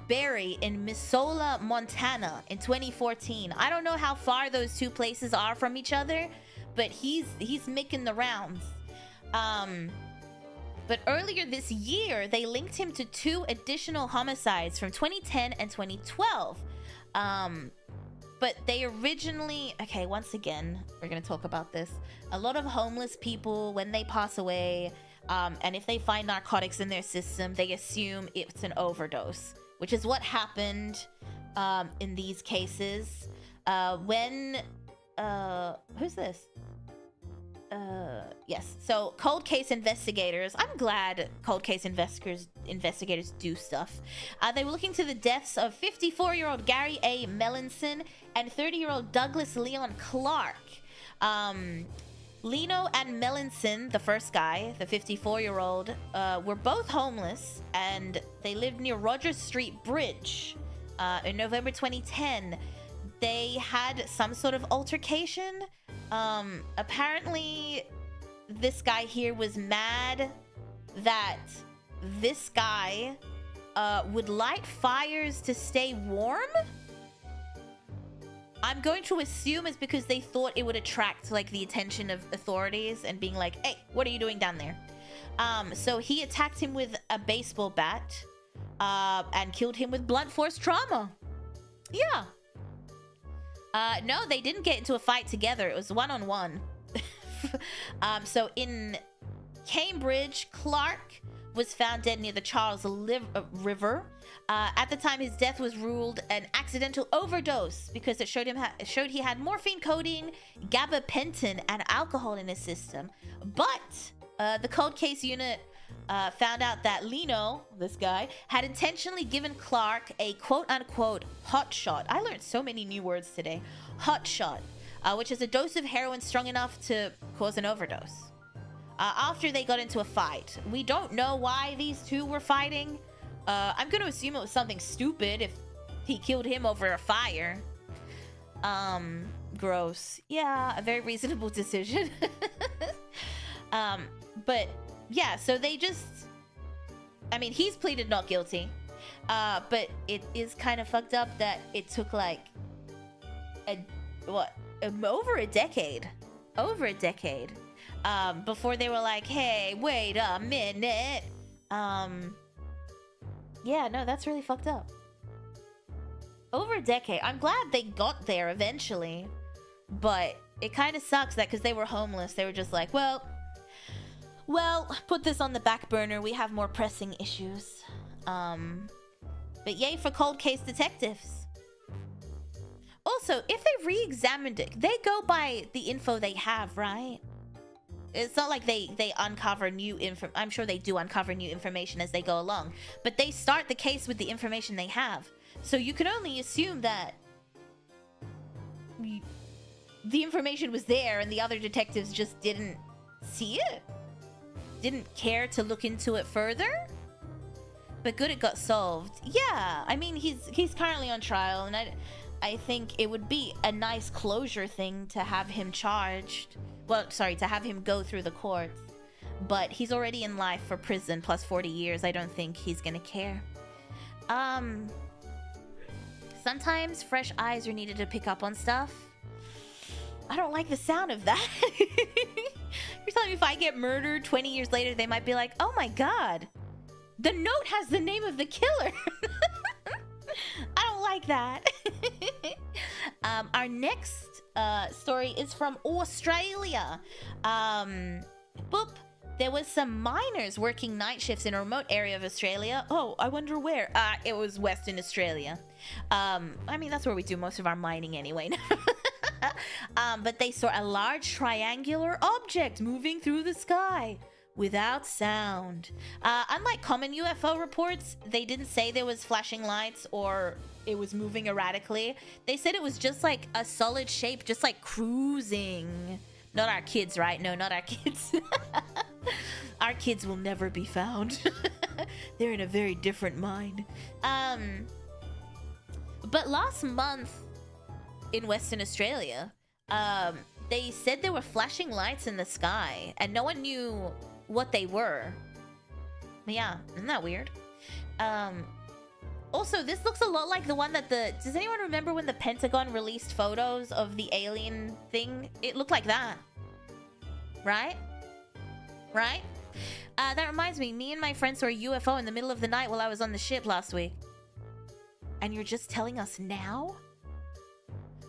Berry in Missoula, Montana in 2014. I don't know how far those two places are from each other, but he's making the rounds. But earlier this year, they linked him to two additional homicides from 2010 and 2012. But they originally... Okay, once again, we're going to talk about this. A lot of homeless people, when they pass away, and if they find narcotics in their system, they assume it's an overdose, which is what happened in these cases. Who's this? Yes. So cold case investigators, I'm glad cold case investigators do stuff. They were looking to the deaths of 54-year-old Gary A. Melanson and 30-year-old Douglas Leon Clark. Leno and Melanson, the first guy, the 54-year-old, were both homeless, and they lived near Rogers Street Bridge. In November 2010, they had some sort of altercation. Apparently, this guy here was mad that this guy would light fires to stay warm. I'm going to assume it's because they thought it would attract like the attention of authorities and being like, hey, what are you doing down there? So he attacked him with a baseball bat and killed him with blunt force trauma. Yeah. No, they didn't get into a fight together. It was one-on-one. So in Cambridge, Clark was found dead near the Charles River. At the time, his death was ruled an accidental overdose because it showed he had morphine codeine, gabapentin, and alcohol in his system. But the cold case unit found out that Leno, this guy, had intentionally given Clark a quote-unquote hot shot. I learned so many new words today. Hot shot, which is a dose of heroin strong enough to cause an overdose. After they got into a fight. We don't know why these two were fighting. I'm going to assume it was something stupid if he killed him over a fire. Gross. Yeah, a very reasonable decision. But yeah, so they just... I mean, he's pleaded not guilty. But it is kind of fucked up that it took like... over a decade. Over a decade. Before they were like, hey, wait a minute. Yeah, no, that's really fucked up. Over a decade. I'm glad they got there eventually. But it kind of sucks that because they were homeless, they were just like, well, put this on the back burner. We have more pressing issues. But yay for cold case detectives. Also, if they re-examined it, they go by the info they have, right? It's not like they uncover new info. I'm sure they do uncover new information as they go along. But they start the case with the information they have. So you can only assume that the information was there and the other detectives just didn't see it. didn't care to look into it further. But good, it got solved. Yeah, I mean, he's currently on trial, and I think it would be a nice closure thing to have him charged. Well, sorry, to have him go through the courts. But he's already in life for prison plus 40 years. I don't think he's gonna care. Sometimes fresh eyes are needed to pick up on stuff. I don't like the sound of that. You're telling me if I get murdered 20 years later, they might be like, oh my god, the note has the name of the killer. I don't like that. Our next story is from Australia. Boop. There was some miners working night shifts in a remote area of Australia. Oh, I wonder where. It was Western Australia. I mean, that's where we do most of our mining anyway. But they saw a large triangular object moving through the sky without sound. Unlike common UFO reports, they didn't say there was flashing lights or it was moving erratically. They said it was just like a solid shape, just like cruising. Not our kids, right? No, not our kids. Our kids will never be found. They're in a very different mind. But last month in Western Australia, they said there were flashing lights in the sky and no one knew what they were. Yeah, isn't that weird? Also, this looks a lot like the one that does anyone remember when the Pentagon released photos of the alien thing? It looked like that. Right? Right? That reminds me, me and my friends saw a UFO in the middle of the night while I was on the ship last week. And you're just telling us now?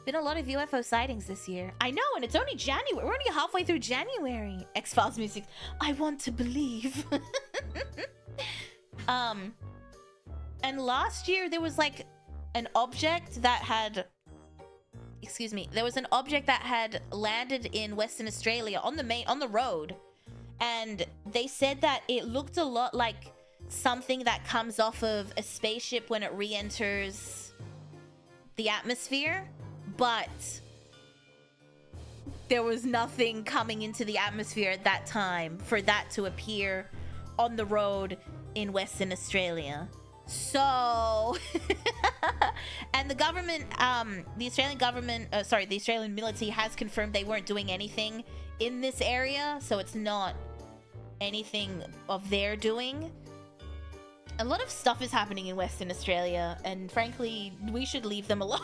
Been a lot of UFO sightings this year. I know, and it's only January. We're only halfway through January. X-Files music. I want to believe. And last year there was like an object that had... Excuse me. There was an object that had landed in Western Australia on the road. And they said that it looked a lot like something that comes off of a spaceship when it re-enters the atmosphere. But there was nothing coming into the atmosphere at that time for that to appear on the road in Western Australia. So, and the government, the Australian government, the Australian military has confirmed they weren't doing anything in this area. So it's not anything of their doing. A lot of stuff is happening in Western Australia, and frankly, we should leave them alone.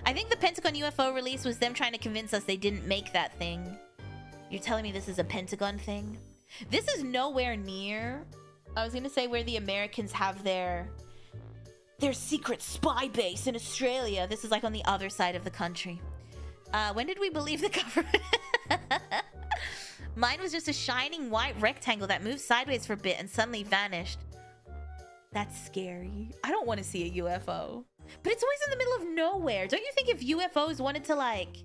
I think the Pentagon UFO release was them trying to convince us they didn't make that thing. You're telling me this is a Pentagon thing? This is nowhere near... I was gonna say where the Americans have their secret spy base in Australia. This is like on the other side of the country. When did we believe the government? Mine was just a shining white rectangle that moved sideways for a bit and suddenly vanished. That's scary. I don't want to see a UFO. But it's always in the middle of nowhere. Don't you think if UFOs wanted to like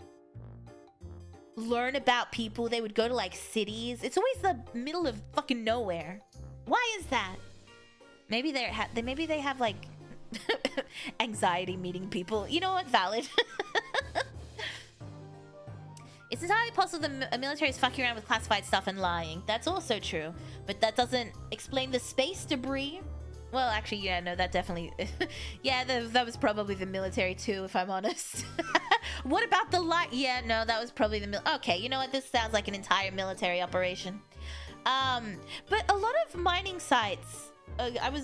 learn about people, they would go to like cities? It's always the middle of fucking nowhere. Why is that? Maybe maybe they have like anxiety meeting people. You know what? Valid. It's entirely possible the military is fucking around with classified stuff and lying. That's also true, but that doesn't explain the space debris. Well, actually, yeah, no, that definitely... yeah, that was probably the military too, if I'm honest. What about the light? Yeah, no, that was probably the okay, you know what? This sounds like an entire military operation. But a lot of mining sites...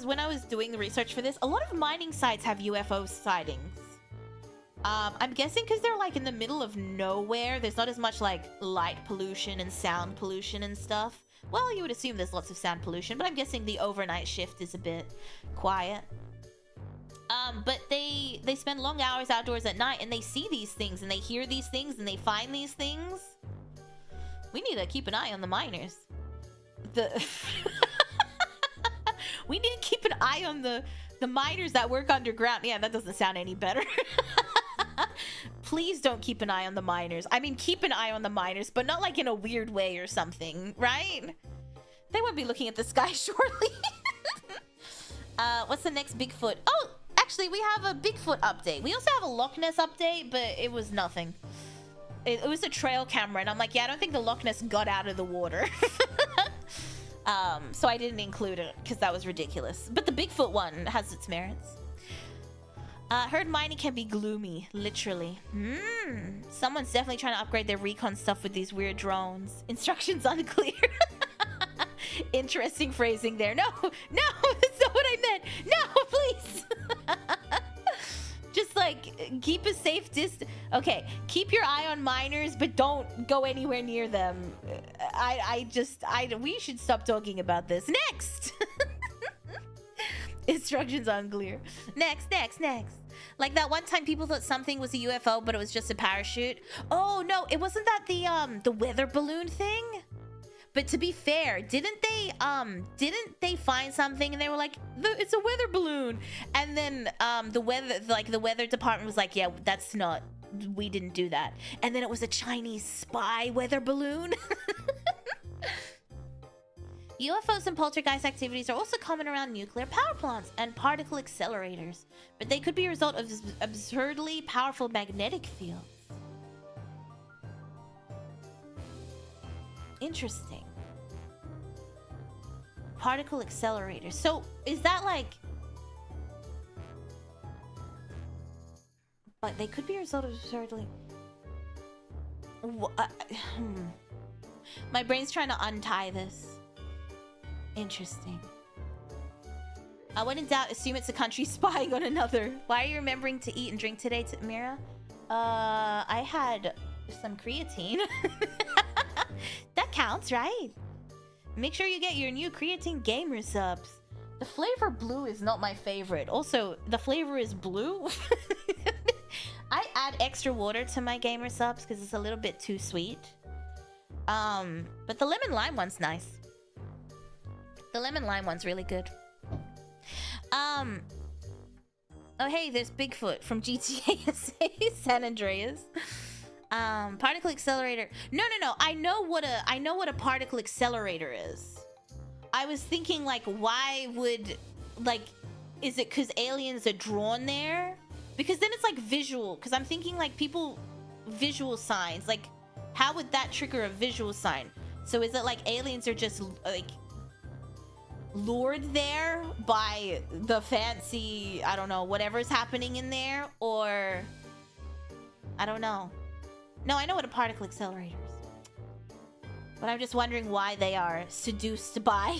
when I was doing the research for this, a lot of mining sites have UFO sightings. I'm guessing because they're like in the middle of nowhere. There's not as much like light pollution and sound pollution and stuff. Well, you would assume there's lots of sound pollution, but I'm guessing the overnight shift is a bit quiet. But they spend long hours outdoors at night and they see these things and they hear these things and they find these things. We need to keep an eye on the miners. We need to keep an eye on the miners that work underground. Yeah, that doesn't sound any better. Please don't keep an eye on the miners. I mean, keep an eye on the miners, but not like in a weird way or something, right? They won't be looking at the sky shortly. What's the next Bigfoot? Oh, actually, we have a Bigfoot update. We also have a Loch Ness update, but it was nothing. it was a trail camera, and I'm like, yeah, I don't think the Loch Ness got out of the water. So I didn't include it because that was ridiculous. But the Bigfoot one has its merits. Heard mining can be gloomy, literally. Someone's definitely trying to upgrade their recon stuff with these weird drones. Instructions unclear. Interesting phrasing there. No, that's not what I meant. No, please. Just like, keep a safe distance. Okay, keep your eye on miners, but don't go anywhere near them. We should stop talking about this. Next! Instructions unclear. Next. Like that one time people thought something was a UFO, but it was just a parachute. Oh, no, it wasn't that the weather balloon thing? But to be fair, didn't they find something and they were like, it's a weather balloon? And then the weather department was like, yeah, that's not, we didn't do that. And then it was a Chinese spy weather balloon. UFOs and poltergeist activities are also common around nuclear power plants and particle accelerators, but they could be a result of absurdly powerful magnetic fields. Interesting. Particle accelerators. So is that like... But they could be a result of absurdly... My brain's trying to untie this. Interesting. When in doubt, assume it's a country spying on another. Why are you remembering to eat and drink today, Mira? I had some creatine. That counts, right? Make sure you get your new creatine gamer subs. The flavor blue is not my favorite. Also, the flavor is blue. I add extra water to my gamer subs because it's a little bit too sweet. But the lemon lime one's nice. The lemon lime one's really good. Oh hey, there's Bigfoot from GTA San Andreas. Particle accelerator. No. I know what a particle accelerator is. I was thinking like, why would, like, is it because aliens are drawn there? Because then it's like visual. Because I'm thinking like visual signs. Like, how would that trigger a visual sign? So is it like aliens are just like lured there by the fancy, I don't know, whatever's happening in there, or I don't know. No, I know what a particle accelerator is, but I'm just wondering why they are seduced by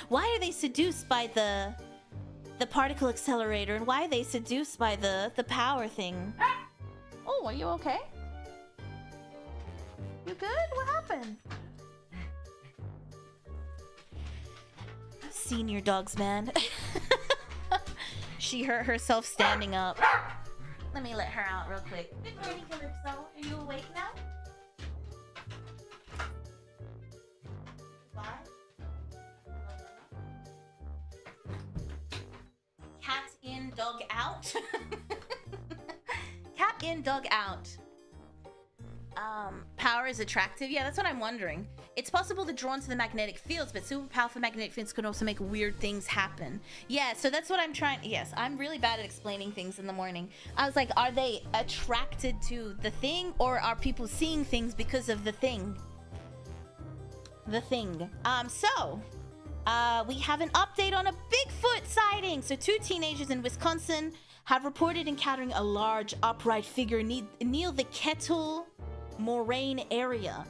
why are they seduced by the particle accelerator, and why are they seduced by the power thing? Oh, are you okay? You good? What happened? Senior dogs, man. She hurt herself standing up. Let me let her out real quick. Good morning, Calypso. Are you awake now? Bye. Cat in, dog out. Cat in, dog out. Power is attractive. Yeah, that's what I'm wondering. It's possible they're drawn to the magnetic fields, but super powerful magnetic fields can also make weird things happen. Yeah, so that's what I'm trying. Yes, I'm really bad at explaining things in the morning. I was like, are they attracted to the thing, or are people seeing things because of the thing? The thing. We have an update on a Bigfoot sighting. So 2 teenagers in Wisconsin have reported encountering a large upright figure near the Kettle Moraine area.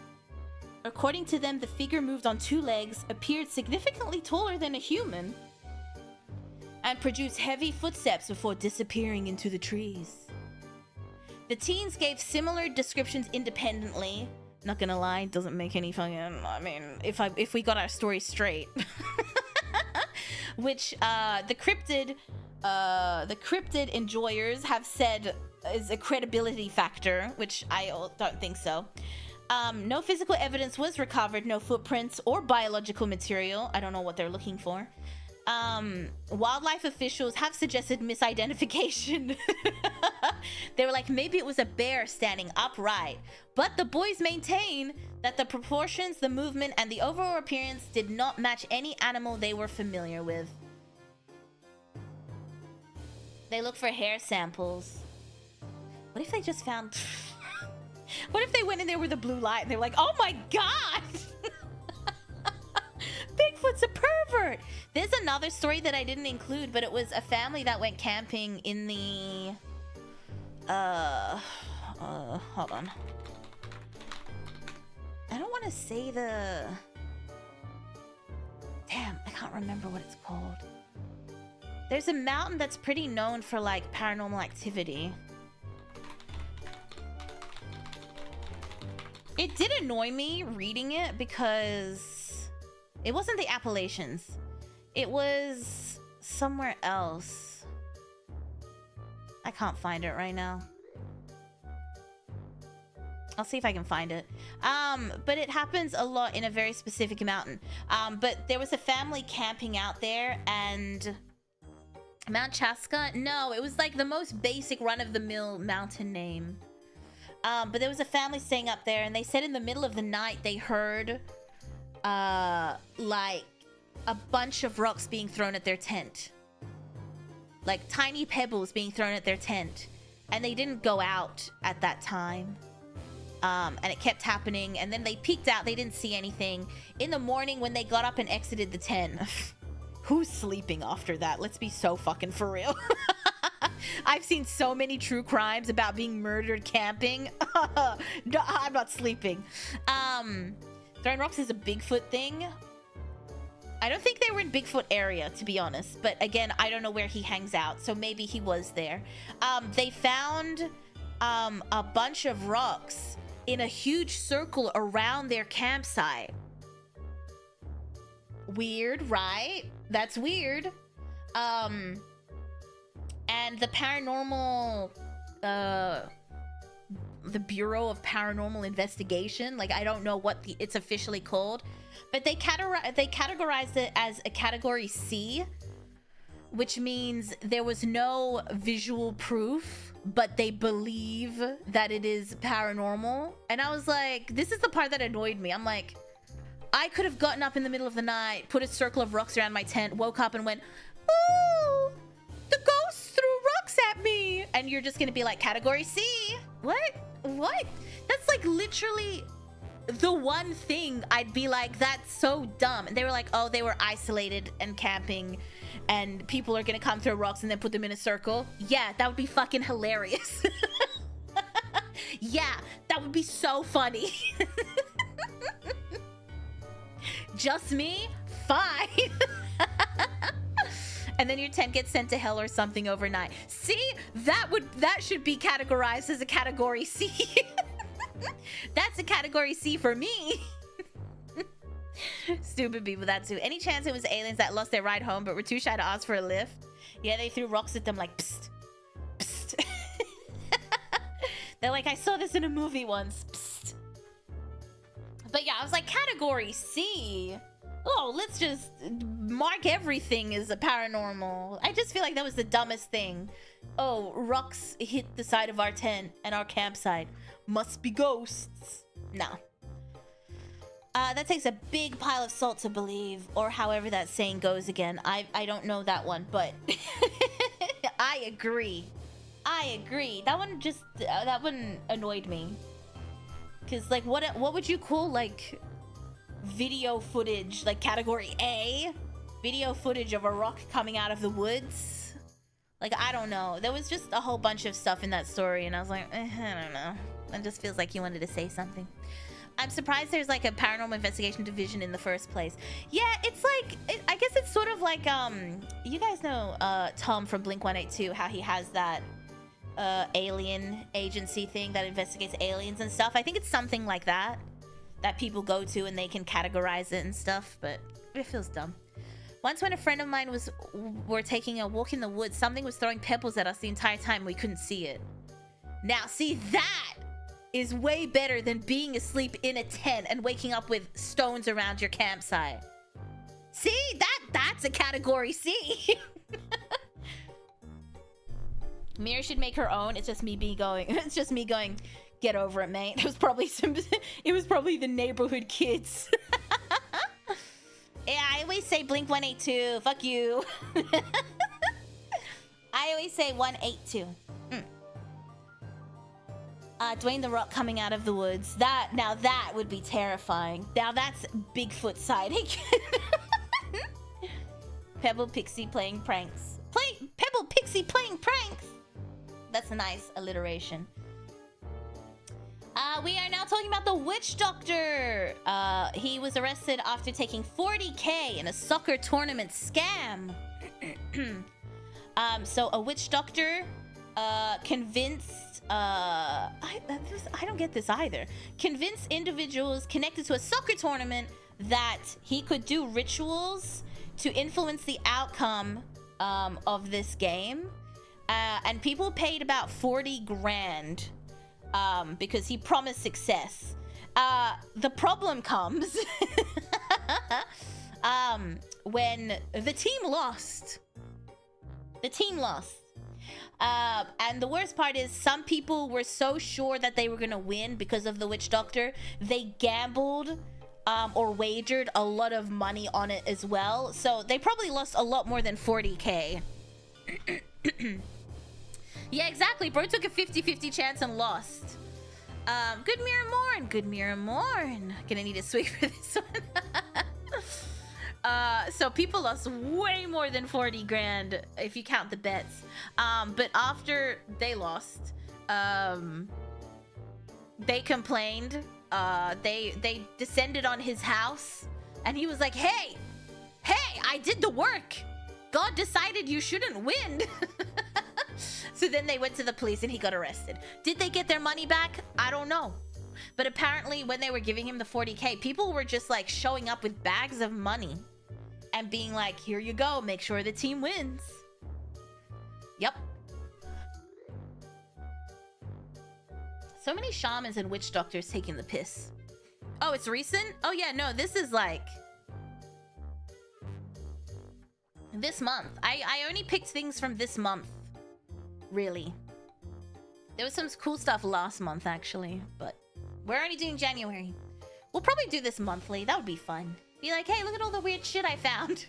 According to them, the figure moved on 2 legs, appeared significantly taller than a human, and produced heavy footsteps before disappearing into the trees. The teens gave similar descriptions independently. Not gonna lie, doesn't make any fucking... I mean, if we got our story straight. Which, the cryptid enjoyers have said is a credibility factor, which I don't think so. No physical evidence was recovered, no footprints or biological material. I don't know what they're looking for. Wildlife officials have suggested misidentification. They were like, maybe it was a bear standing upright. But the boys maintain that the proportions, the movement, and the overall appearance did not match any animal they were familiar with. They look for hair samples. What if they just found... What if they went in there with a blue light and they're like, oh my god! Bigfoot's a pervert! There's another story that I didn't include, but it was a family that went camping in the... hold on. I don't want to say the... Damn, I can't remember what it's called. There's a mountain that's pretty known for, like, paranormal activity. It did annoy me reading it because it wasn't the Appalachians. It was somewhere else. I can't find it right now. I'll see if I can find it. But it happens a lot in a very specific mountain. But there was a family camping out there, and Mount Chaska? No, it was like the most basic run-of-the-mill mountain name. But there was a family staying up there, and they said in the middle of the night they heard like a bunch of rocks being thrown at their tent. Like tiny pebbles being thrown at their tent. And they didn't go out at that time. And it kept happening, and then they peeked out, they didn't see anything. In the morning when they got up and exited the tent, who's sleeping after that? Let's be so fucking for real. I've seen so many true crimes about being murdered camping. No, I'm not sleeping. Throwing rocks is a Bigfoot thing. I don't think they were in Bigfoot area, to be honest. But again, I don't know where he hangs out, so maybe he was there. They found a bunch of rocks in a huge circle around their campsite. Weird, right? That's weird. And the paranormal, the Bureau of Paranormal Investigation, like, I don't know what it's officially called, but they categorized it as a category C, which means there was no visual proof, but they believe that it is paranormal. And I was like, this is the part that annoyed me. I'm like, I could have gotten up in the middle of the night, put a circle of rocks around my tent, woke up and went, ooh, the ghost threw rocks at me. And you're just gonna be like, category C. What? That's like literally the one thing I'd be like, that's so dumb. And they were like, oh, they were isolated and camping, and people are gonna come throw rocks and then put them in a circle. Yeah, that would be fucking hilarious. Yeah, that would be so funny. Just me? Fine. And then your tent gets sent to hell or something overnight. See, that should be categorized as a category C. That's a category C for me. Stupid people, that too. Any chance it was aliens that lost their ride home but were too shy to ask for a lift? Yeah, they threw rocks at them like, psst, psst. They're like, I saw this in a movie once, psst. But yeah, I was like, category C? Oh, let's just mark everything as a paranormal. I just feel like that was the dumbest thing. Oh, rocks hit the side of our tent and our campsite. Must be ghosts. No. That takes a big pile of salt to believe, or however that saying goes again. I don't know that one, but I agree. That one annoyed me. Cause like, what would you call like video footage, like category A? Video footage of a rock coming out of the woods? Like, I don't know. There was just a whole bunch of stuff in that story, and I was like, I don't know. It just feels like you wanted to say something. I'm surprised there's like a paranormal investigation division in the first place. Yeah, it's like, I guess it's sort of like, you guys know Tom from Blink-182, how he has that alien agency thing that investigates aliens and stuff. I think it's something like that people go to and they can categorize it and stuff, but it feels dumb. Once when a friend of mine were taking a walk in the woods, something was throwing pebbles at us the entire time. We couldn't see it. Now, see, that is way better than being asleep in a tent and waking up with stones around your campsite. See, that's a category C. Mira should make her own. It's just me going, get over it, mate. It was probably the neighborhood kids. Yeah, I always say Blink-182. Fuck you. I always say 182. Dwayne The Rock coming out of the woods. Now that would be terrifying. Now that's Bigfoot sighting. Pebble Pixie playing pranks. Pebble Pixie playing pranks. That's a nice alliteration. We are now talking about the witch doctor. He was arrested after taking 40K in a soccer tournament scam. So a witch doctor convinced I don't get this either. Convinced individuals connected to a soccer tournament that he could do rituals to influence the outcome of this game. And people paid about 40 grand because he promised success. The problem comes when the team lost. The team lost. And the worst part is some people were so sure that they were gonna win because of the witch doctor, they gambled or wagered a lot of money on it as well. So they probably lost a lot more than 40K. Yeah, exactly. Bro took a 50-50 chance and lost. Good Mira Morn. Good Mira Morn. Gonna need a sweep for this one. So people lost way more than 40 grand if you count the bets. But after they lost, they complained. They descended on his house, and he was like, hey, I did the work. God decided you shouldn't win. So then they went to the police and he got arrested. Did they get their money back? I don't know. But apparently when they were giving him the 40K, people were just like showing up with bags of money and being like, here you go, make sure the team wins. Yep. So many shamans and witch doctors taking the piss. Oh, it's recent? Oh yeah, no, this is like this month. I only picked things from this month. Really. There was some cool stuff last month actually, but we're only doing January. We'll probably do this monthly. That would be fun. Be like, hey, look at all the weird shit I found.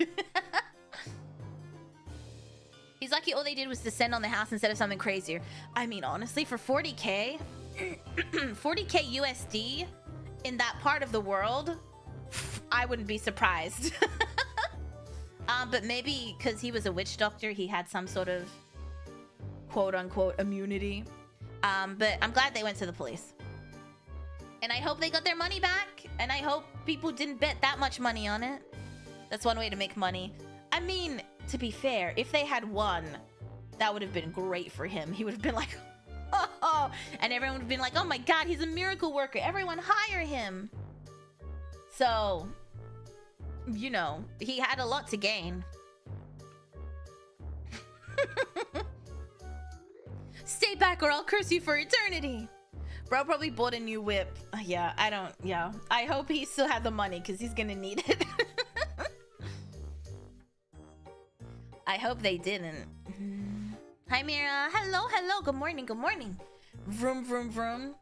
He's lucky all they did was descend on the house instead of something crazier. I mean, honestly, for 40K, 40K USD in that part of the world, I wouldn't be surprised. But maybe because he was a witch doctor, he had some sort of quote-unquote immunity. But I'm glad they went to the police. And I hope they got their money back. And I hope people didn't bet that much money on it. That's one way to make money. I mean, to be fair, if they had won, that would have been great for him. He would have been like, oh, and everyone would have been like, oh my god, he's a miracle worker. Everyone hire him. So, you know, he had a lot to gain. Stay back or I'll curse you for eternity. Bro probably bought a new whip. Yeah, I hope he still had the money because he's gonna need it. I hope they didn't. Hi Mira. Hello. Good morning. Vroom vroom vroom.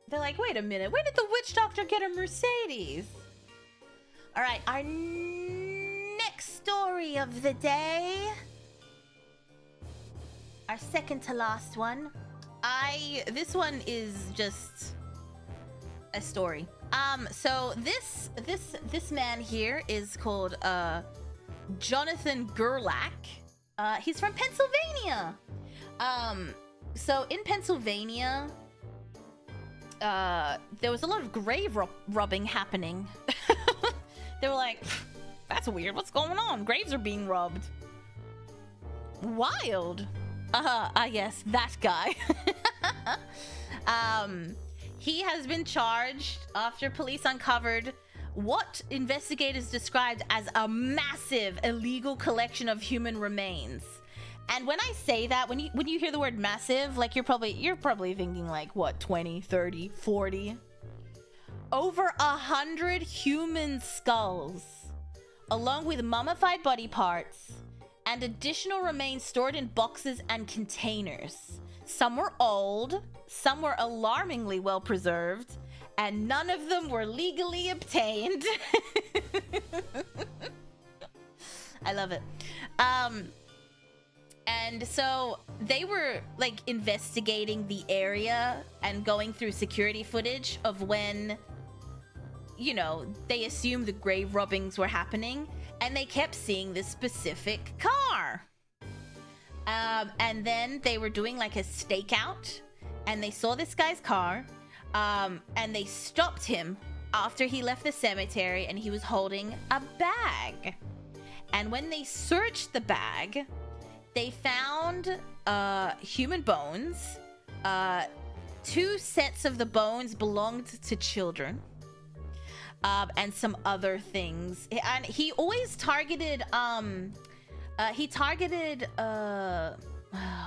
They're like, wait a minute, where did the witch doctor get a Mercedes? All right, our next story of the day. Our second to last one. This one is just a story. So this man here is called Jonathan Gerlach. He's from Pennsylvania. So in Pennsylvania, there was a lot of grave robbing happening. They were like, that's weird, what's going on? Graves are being robbed. Wild. Yes, that guy. He has been charged after police uncovered what investigators described as a massive illegal collection of human remains. And when I say that, when you hear the word massive, like you're probably thinking like what, 20, 30, 40? Over 100 human skulls, along with mummified body parts and additional remains stored in boxes and containers. Some were old, some were alarmingly well preserved, and none of them were legally obtained. I love it. And so they were like investigating the area and going through security footage of when, you know, they assumed the grave robbings were happening, and they kept seeing this specific car. And then they were doing like a stakeout, and they saw this guy's car, and they stopped him after he left the cemetery, and he was holding a bag. And when they searched the bag, they found human bones. 2 sets of the bones belonged to children, and some other things. And he always targeted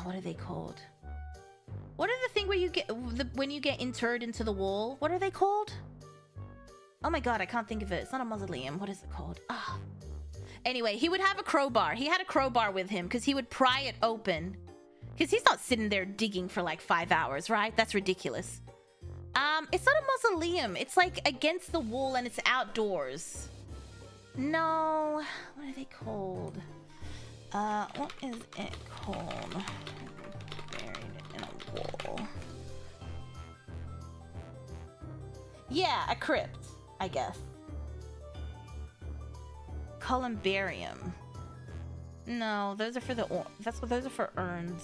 what are they called? What are the thing where you get when you get interred into the wall? What are they called? Oh my god, I can't think of it. It's not a mausoleum. What is it called? Anyway, he would have a crowbar. He had a crowbar with him because he would pry it open. Because he's not sitting there digging for like 5 hours, right? That's ridiculous. It's not a mausoleum. It's like against the wall and it's outdoors. No. What are they called? What is it called? Buried in a wall. Yeah, a crypt, I guess. Columbarium. No, those are for those are for urns.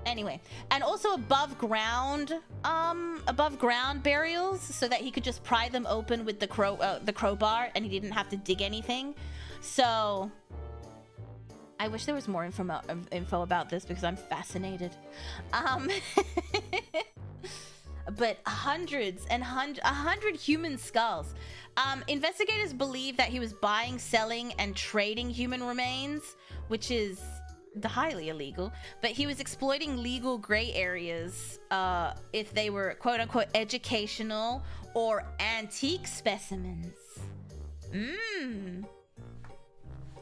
Anyway, and also above ground burials, so that he could just pry them open with the crowbar, and he didn't have to dig anything. So I wish there was more info about this, because I'm fascinated. But 100 human skulls. Investigators believe that he was buying, selling, and trading human remains, which is highly illegal, but he was exploiting legal gray areas if they were quote-unquote educational or antique specimens.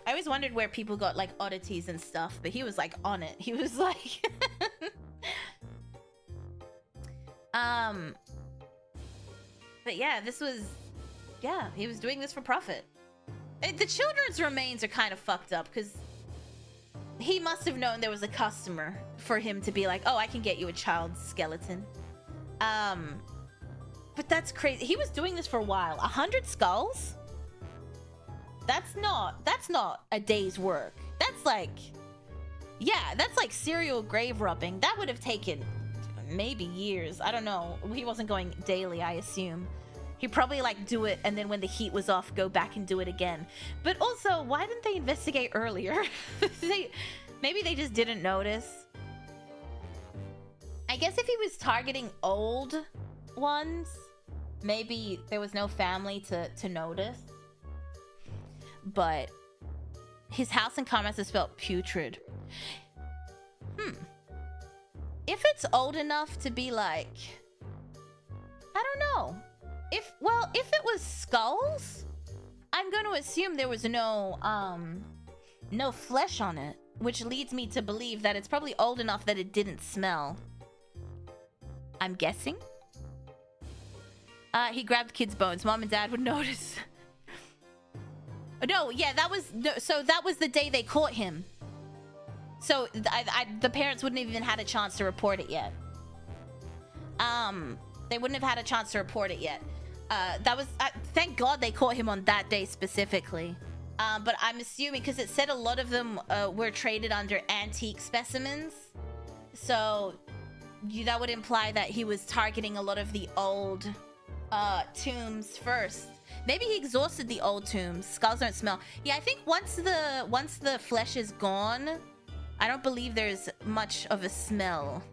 I always wondered where people got like oddities and stuff, but he was like on it. He was like but yeah, he was doing this for profit. The children's remains are kind of fucked up, because he must have known there was a customer for him to be like, oh, I can get you a child's skeleton. But that's crazy. He was doing this for a while. 100 skulls? That's not a day's work. That's like serial grave robbing. That would have taken maybe years. I don't know. He wasn't going daily, I assume. He'd probably like do it, and then when the heat was off, go back and do it again. But also, why didn't they investigate earlier? Maybe they just didn't notice. I guess if he was targeting old ones, maybe there was no family to notice. But his house in comments is felt putrid. If it's old enough to be like, I don't know. If it was skulls, I'm going to assume there was no flesh on it, which leads me to believe that it's probably old enough that it didn't smell. I'm guessing. He grabbed kids' bones. Mom and Dad would notice. No, yeah, that was the day they caught him. So the parents wouldn't have even had a chance to report it yet. They wouldn't have had a chance to report it yet. Thank God they caught him on that day specifically. But I'm assuming, because it said a lot of them were traded under antique specimens, so that would imply that he was targeting a lot of the old tombs first. Maybe he exhausted the old tombs. Skulls don't smell. Yeah, I think once the flesh is gone, I don't believe there's much of a smell.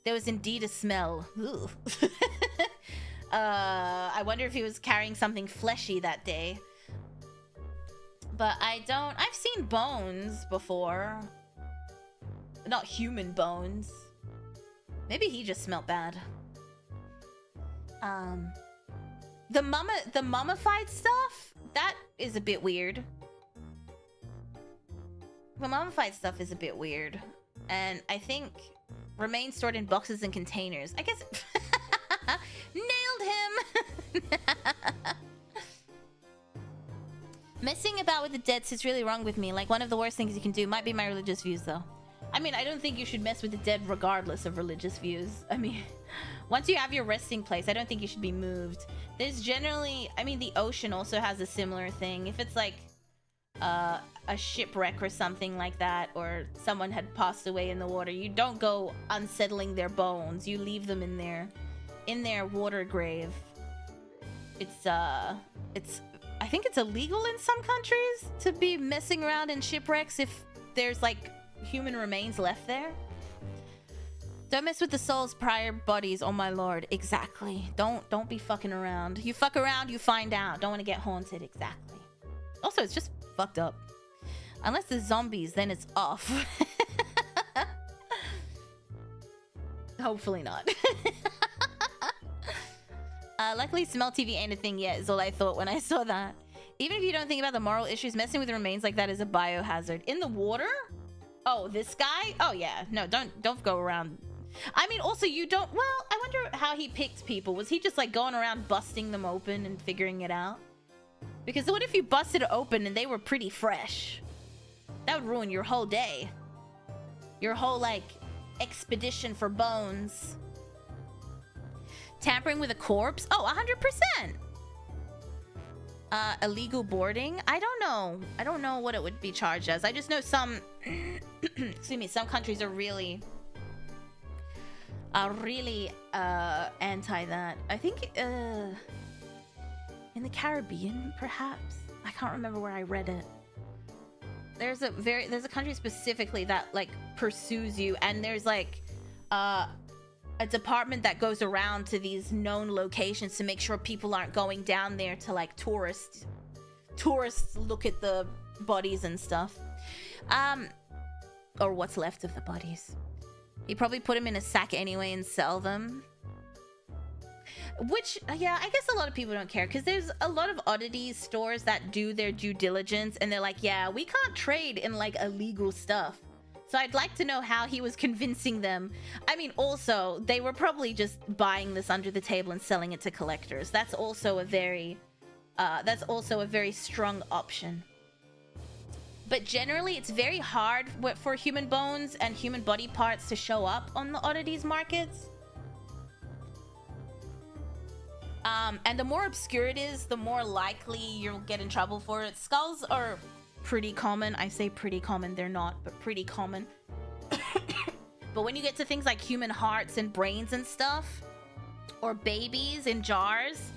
There was indeed a smell. I wonder if he was carrying something fleshy that day. But I've seen bones before. Not human bones. Maybe he just smelled bad. The mummified stuff? That is a bit weird. The mummified stuff is a bit weird. And I think remains stored in boxes and containers. I guess... Nailed him! Messing about with the dead sits really wrong with me. Like, one of the worst things you can do. Might be my religious views, though. I mean, I don't think you should mess with the dead regardless of religious views. I mean, once you have your resting place, I don't think you should be moved. There's generally... I mean, the ocean also has a similar thing. If it's like a shipwreck or something like that, or someone had passed away in the water, you don't go unsettling their bones. You leave them in their water grave. It's I think it's illegal in some countries to be messing around in shipwrecks if there's like human remains left there. Don't mess with the soul's prior bodies, oh my lord. Exactly. Don't be fucking around. You fuck around, you find out. Don't want to get haunted. Exactly. Also, it's just fucked up. Unless there's zombies, then it's off. Hopefully not. Luckily, smell TV ain't a thing yet, is all I thought when I saw that. Even if you don't think about the moral issues, messing with remains like that is a biohazard. In the water? Oh, this guy? Oh yeah, no, don't go around. I mean, also you don't, well, I wonder how he picked people. Was he just like going around busting them open and figuring it out? Because what if you busted it open and they were pretty fresh? That would ruin your whole day. Your whole like expedition for bones. Tampering with a corpse? Oh, 100%. Illegal boarding? I don't know. I don't know what it would be charged as. I just know some excuse me, some countries are really anti that. I think in the Caribbean, perhaps. I can't remember where I read it. There's a country specifically that like pursues you, and there's like a department that goes around to these known locations to make sure people aren't going down there to like tourists look at the bodies and stuff, or what's left of the bodies. You probably put them in a sack anyway and sell them, which, yeah, I guess a lot of people don't care, because there's a lot of oddities stores that do their due diligence and they're like, yeah, we can't trade in like illegal stuff. So I'd like to know how he was convincing them. I mean, also, they were probably just buying this under the table and selling it to collectors. That's also a very strong option. But generally, it's very hard for human bones and human body parts to show up on the oddities markets. And the more obscure it is, the more likely you'll get in trouble for it. Skulls are pretty common. I say pretty common, they're not, but pretty common. But when you get to things like human hearts and brains and stuff, or babies in jars,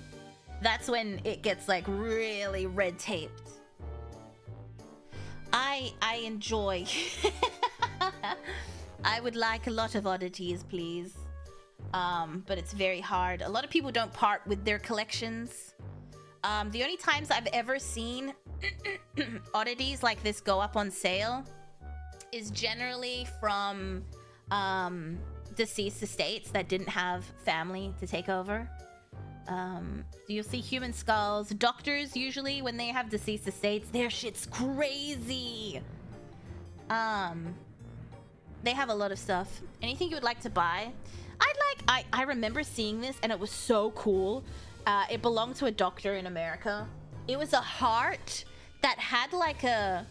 that's when it gets like really red taped. I enjoy I would like a lot of oddities, please. But it's very hard. A lot of people don't part with their collections. The only times I've ever seen oddities like this go up on sale is generally from deceased estates that didn't have family to take over. You'll see human skulls. Doctors, usually when they have deceased estates, their shit's crazy. They have a lot of stuff. Anything you would like to buy? I remember seeing this and it was so cool. It belonged to a doctor in America. It was a heart that had like an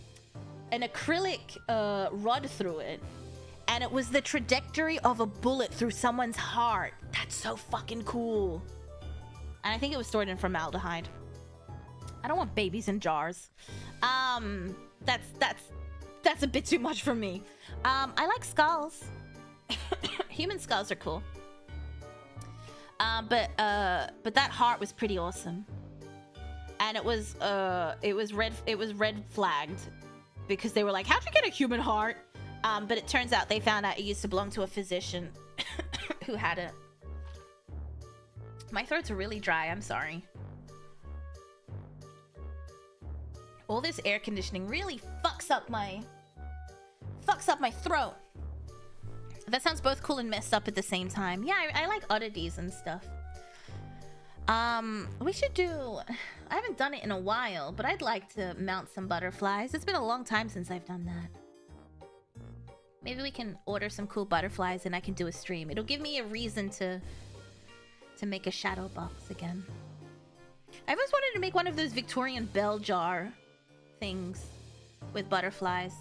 acrylic rod through it, and it was the trajectory of a bullet through someone's heart. That's so fucking cool. And I think it was stored in formaldehyde. I don't want babies in jars. That's a bit too much for me. I like skulls. Human skulls are cool. But that heart was pretty awesome. And it was red flagged because they were like, how'd you get a human heart? But it turns out they found out it used to belong to a physician who had it. My throat's really dry, I'm sorry. All this air conditioning really fucks up my throat. That sounds both cool and messed up at the same time. Yeah, I like oddities and stuff. We should do... I haven't done it in a while, but I'd like to mount some butterflies. It's been a long time since I've done that. Maybe we can order some cool butterflies and I can do a stream. It'll give me a reason to make a shadow box again. I've always wanted to make one of those Victorian bell jar things with butterflies.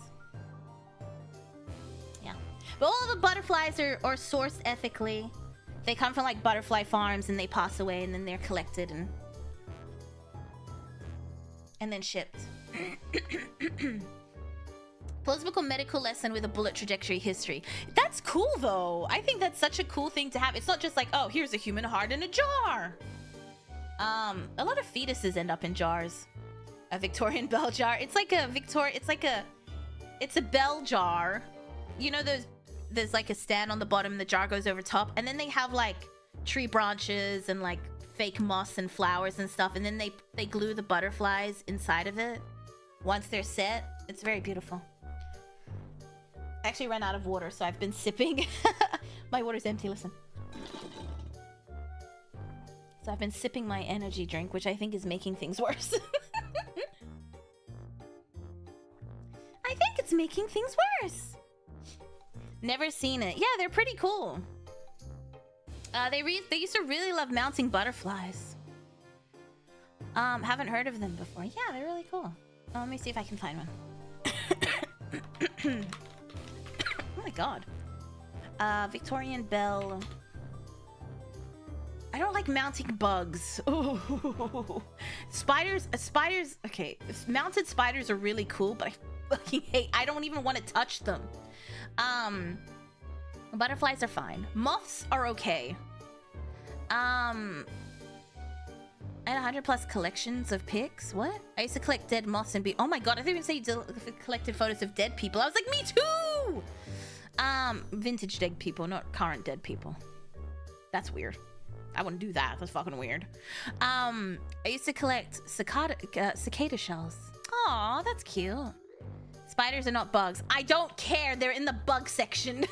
Yeah. But all the butterflies are sourced ethically. They come from like butterfly farms and they pass away and then they're collected and then shipped. Plausible medical lesson with a bullet trajectory history. That's cool though. I think that's such a cool thing to have. It's not just like, oh, here's a human heart in a jar. A lot of fetuses end up in jars. A Victorian bell jar. It's like a it's a bell jar. You know there's like a stand on the bottom and the jar goes over top, and then they have like tree branches and like fake moss and flowers and stuff, and then they glue the butterflies inside of it once they're set. It's very beautiful. I actually ran out of water, so I've been sipping. My water's empty, listen. So I've been sipping my energy drink, which I think is making things worse. I think it's making things worse. Never seen it. Yeah, they're pretty cool. They used to really love mounting butterflies. Haven't heard of them before. Yeah, they're really cool. Let me see if I can find one. Oh my god. Victorian bell. I don't like mounting bugs. Ooh. Spiders, okay. Mounted spiders are really cool, but I fucking hate, I don't even want to touch them. Butterflies are fine. Moths are okay. I had 100 plus collections of pics. What? I used to collect dead moths and be. Oh my god! I think you say you collected photos of dead people. I was like, me too. Vintage dead people, not current dead people. That's weird. I wouldn't do that. That's fucking weird. I used to collect cicada shells. Aw, that's cute. Spiders are not bugs. I don't care. They're in the bug section.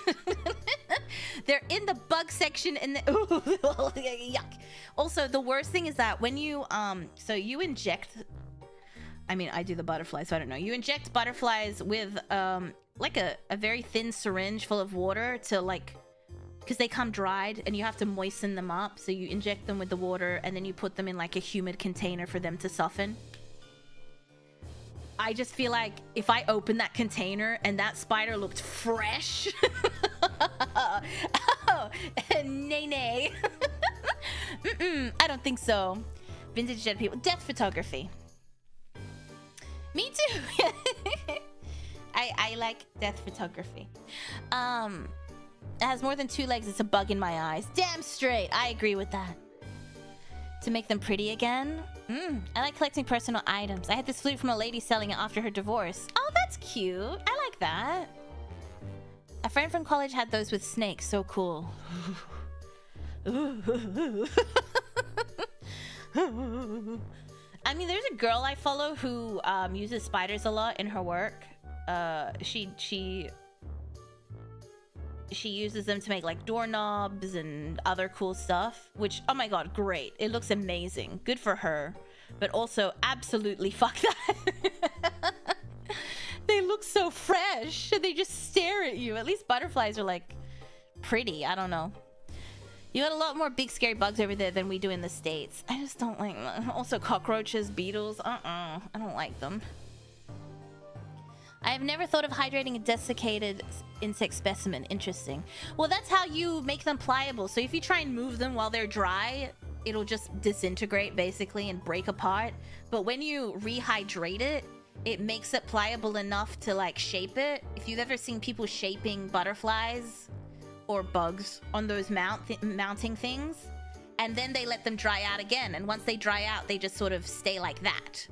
They're in the bug section and yuck. Also, the worst thing is that when you so you inject, I mean, I do the butterflies, so I don't know. You inject butterflies with like a very thin syringe full of water to like, because they come dried and you have to moisten them up. So you inject them with the water and then you put them in like a humid container for them to soften. I just feel like if I opened that container and that spider looked fresh. Oh, nay. I don't think so. Vintage dead people. Death photography. Me too. I like death photography. It has more than 2 legs. It's a bug in my eyes. Damn straight. I agree with that. To make them pretty again. I like collecting personal items. I had this flute from a lady selling it after her divorce. Oh, that's cute. I like that. A friend from college had those with snakes. So cool. I mean, there's a girl I follow who uses spiders a lot in her work. She uses them to make like doorknobs and other cool stuff, which, oh my god, great. It looks amazing. Good for her. But also, absolutely fuck that. They look so fresh. They just stare at you. At least butterflies are like pretty. I don't know. You got a lot more big scary bugs over there than we do in the States. I just don't like them. Also cockroaches, beetles. I don't like them. I have never thought of hydrating a desiccated insect specimen. Interesting. Well, that's how you make them pliable. So if you try and move them while they're dry, it'll just disintegrate basically and break apart. But when you rehydrate it, it makes it pliable enough to like shape it. If you've ever seen people shaping butterflies or bugs on those mounting things, and then they let them dry out again. And once they dry out, they just sort of stay like that.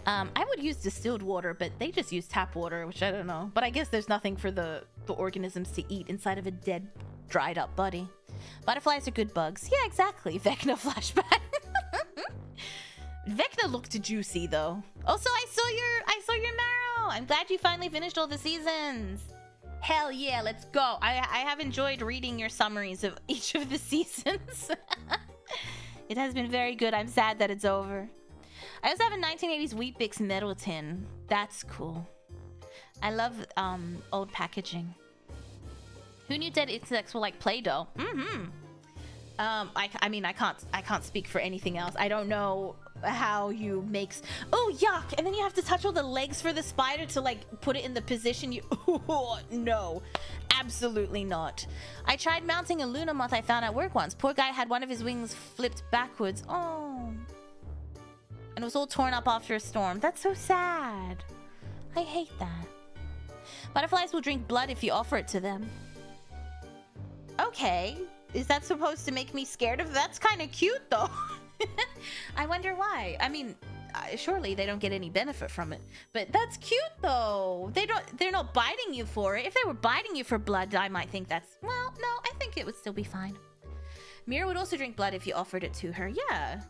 I would use distilled water, but they just use tap water, which I don't know. But I guess there's nothing for the organisms to eat inside of a dead, dried up body. Butterflies are good bugs. Yeah, exactly. Vecna flashback. Vecna looked juicy though. Also, I saw your marrow. I'm glad you finally finished all the seasons. Hell yeah, let's go. I have enjoyed reading your summaries of each of the seasons. It has been very good. I'm sad that it's over. I also have a 1980s Weet-Bix metal tin. That's cool. I love old packaging. Who knew dead insects were like Play-Doh? I mean, I can't speak for anything else. I don't know how you makes. Oh, yuck! And then you have to touch all the legs for the spider to like put it in the position you. Oh, no, absolutely not. I tried mounting a Luna moth I found at work once. Poor guy had one of his wings flipped backwards. Oh, and it was all torn up after a storm. That's so sad. I hate that. Butterflies will drink blood if you offer it to them. Okay. Is that supposed to make me scared of? That's kind of cute though. I wonder why. I mean, surely they don't get any benefit from it, but that's cute though. They're not biting you for it. If they were biting you for blood, I might think that's, well, no, I think it would still be fine. Mira would also drink blood if you offered it to her. Yeah.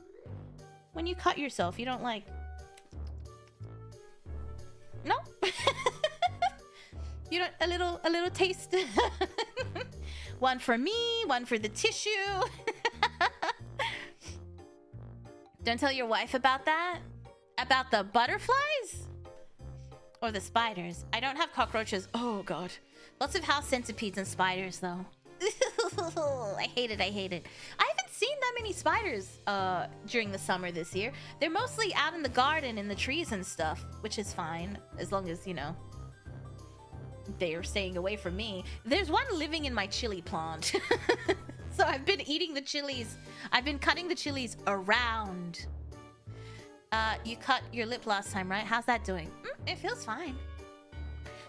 When you cut yourself, you don't like, no. You don't, a little taste. One for me, one for the tissue. Don't tell your wife about that. About the butterflies? Or the spiders? I don't have cockroaches. Oh, God. Lots of house centipedes and spiders, though. I hate it. I hate it. I haven't seen that many spiders during the summer this year. They're mostly out in the garden, in the trees and stuff, which is fine. As long as, you know, they are staying away from me. There's one living in my chili plant. So I've been eating the chilies. I've been cutting the chilies around. You cut your lip last time, right? How's that doing? It feels fine.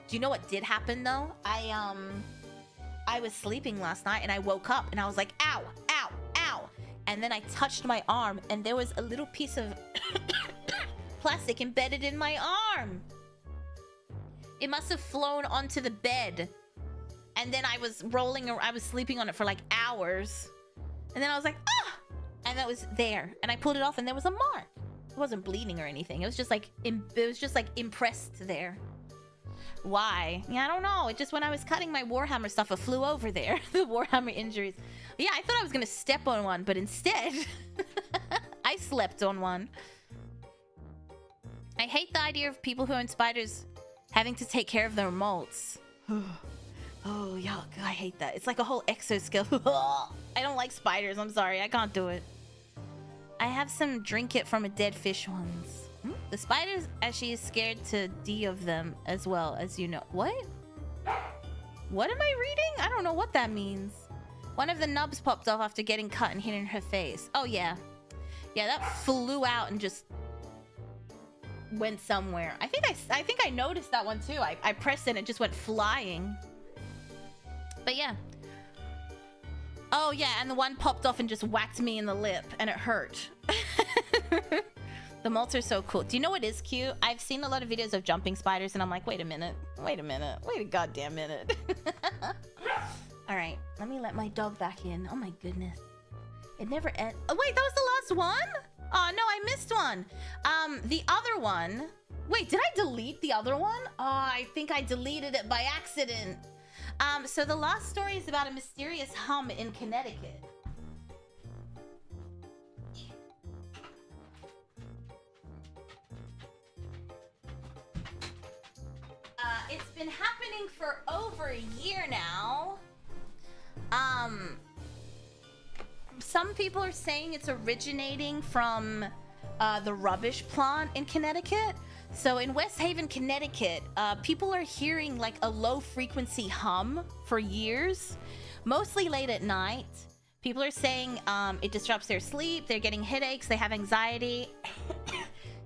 Do you know what did happen though? I was sleeping last night and I woke up and I was like, ow, ow, ow. And then I touched my arm and there was a little piece of plastic embedded in my arm. It must have flown onto the bed. And then I was I was sleeping on it for like hours. And then I was like, ah! And that was there. And I pulled it off and there was a mark. It wasn't bleeding or anything. It was just like, impressed there. Why? Yeah, I don't know. It just, when I was cutting my Warhammer stuff, it flew over there. The Warhammer injuries. Yeah, I thought I was gonna step on one, but instead, I slept on one. I hate the idea of people who own spiders having to take care of their molts. Oh, yuck. I hate that. It's like a whole exoskeleton. I don't like spiders. I'm sorry. I can't do it. I have some drink it from a dead fish once. The spiders actually is scared to D of them as well, as you know. What? What am I reading? I don't know what that means. One of the nubs popped off after getting cut and hit in her face. Oh, yeah. Yeah, that flew out and just went somewhere. I think I noticed that one too. I pressed it and it just went flying. But yeah. Oh yeah, and the one popped off and just whacked me in the lip and it hurt. The molts are so cool. Do you know what is cute? I've seen a lot of videos of jumping spiders and I'm like, wait a minute, wait a goddamn minute. All right, let me let my dog back in. Oh my goodness. It never ends. Oh wait, that was the last one? Oh no, I missed one. The other one. Wait, did I delete the other one? Oh, I think I deleted it by accident. So the last story is about a mysterious hum in Connecticut. It's been happening for over a year now. Some people are saying it's originating from the rubbish plant in Connecticut. So in West Haven, Connecticut, people are hearing like a low frequency hum for years, mostly late at night. People are saying it disrupts their sleep, they're getting headaches, they have anxiety,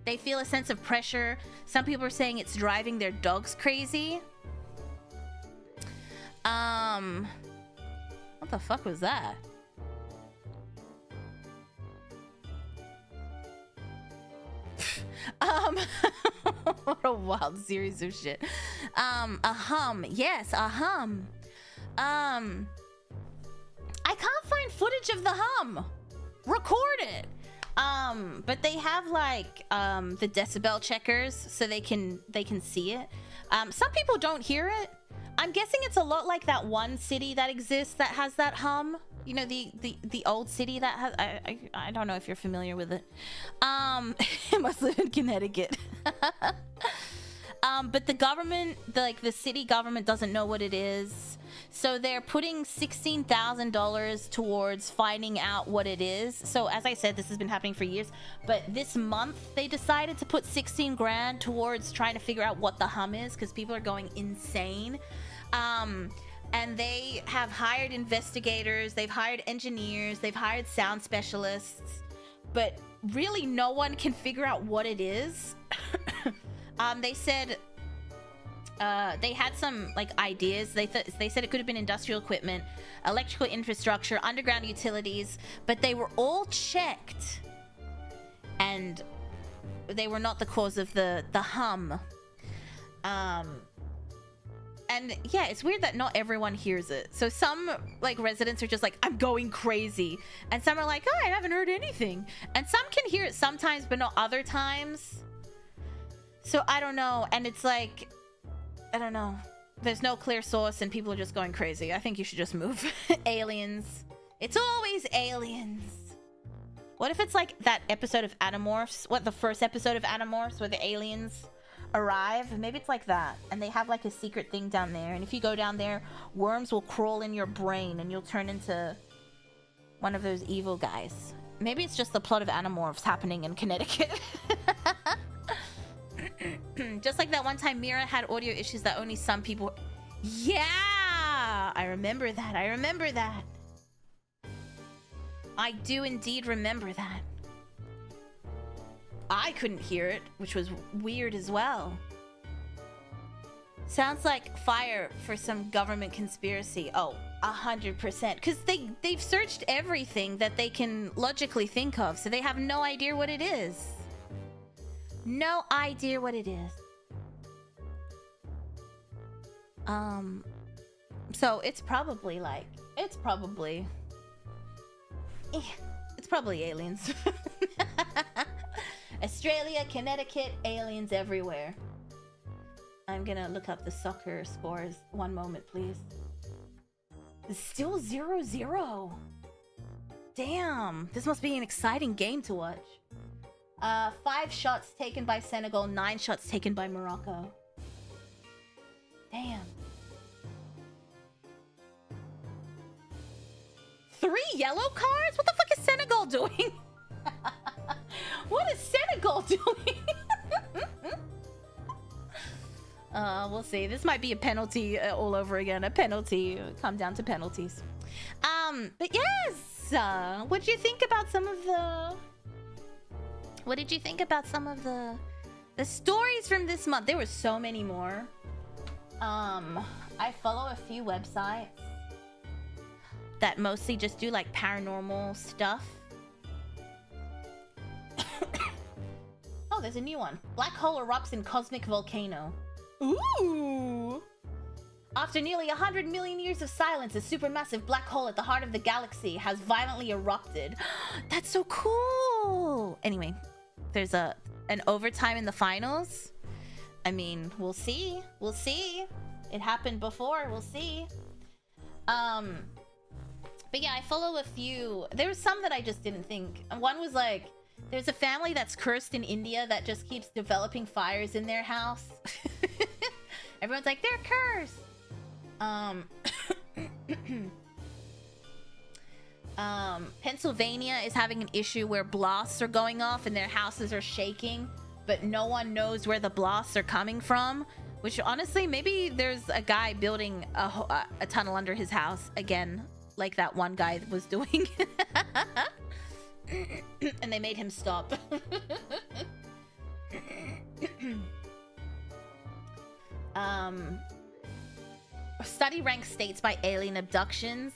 they feel a sense of pressure. Some people are saying it's driving their dogs crazy. What the fuck was that? What a wild series of shit. A hum. Yes, a hum. I can't find footage of the hum. Record it. But they have like the decibel checkers so they can see it. Some people don't hear it. I'm guessing it's a lot like that one city that exists that has that hum. You know, the old city that has, I don't know if you're familiar with it. It must live in Connecticut. But the government, the city government doesn't know what it is. So they're putting $16,000 towards finding out what it is. So as I said, this has been happening for years. But this month, they decided to put 16 grand towards trying to figure out what the hum is, because people are going insane. And they have hired investigators, they've hired engineers, they've hired sound specialists. But really no one can figure out what it is. They said they had some ideas. They said it could have been industrial equipment, electrical infrastructure, underground utilities, but they were all checked and they were not the cause of the hum. And yeah, it's weird that not everyone hears it. So some residents are just like, I'm going crazy, and some are like, oh, I haven't heard anything, and some can hear it sometimes but not other times. So I don't know. And it's like, I don't know, there's no clear source and people are just going crazy. I think you should just move. Aliens, it's always aliens. What if it's like that episode of Animorphs, the first episode of Animorphs where the aliens arrive? Maybe it's like that, and they have a secret thing down there, and if you go down there, worms will crawl in your brain and you'll turn into one of those evil guys. Maybe it's just the plot of Animorphs happening in Connecticut. Just like that one time Mira had audio issues that only some people... Yeah! I remember that. I remember that. I do indeed remember that. I couldn't hear it, which was weird as well. Sounds like fire for some government conspiracy. Oh, 100%. Because they've searched everything that they can logically think of, so they have no idea what it is. No idea what it is. So it's probably it's probably aliens. Australia, Connecticut, aliens everywhere. I'm gonna look up the soccer scores. One moment, please. It's still 0-0. Damn, this must be an exciting game to watch. 5 shots taken by Senegal, 9 shots taken by Morocco. Damn. 3 yellow cards? What the fuck is Senegal doing? What is Senegal doing? We'll see. This might be a penalty all over again. A penalty. Come down to penalties. But yes! What did you think about some of the... What did you think about some of the stories from this month? There were so many more. I follow a few websites that mostly just do paranormal stuff. Oh, there's a new one. Black hole erupts in cosmic volcano. Ooh! After nearly 100 million years of silence, a supermassive black hole at the heart of the galaxy has violently erupted. That's so cool! Anyway, there's an overtime in the finals. I mean, we'll see. We'll see. It happened before. We'll see. But yeah, I follow a few. There was some that I just didn't think. One was there's a family that's cursed in India that just keeps developing fires in their house. Everyone's like, they're cursed. Pennsylvania is having an issue where blasts are going off and their houses are shaking, but no one knows where the blasts are coming from. Which honestly, maybe there's a guy building a tunnel under his house again, like that one guy was doing. And they made him stop. Study ranks states by alien abductions.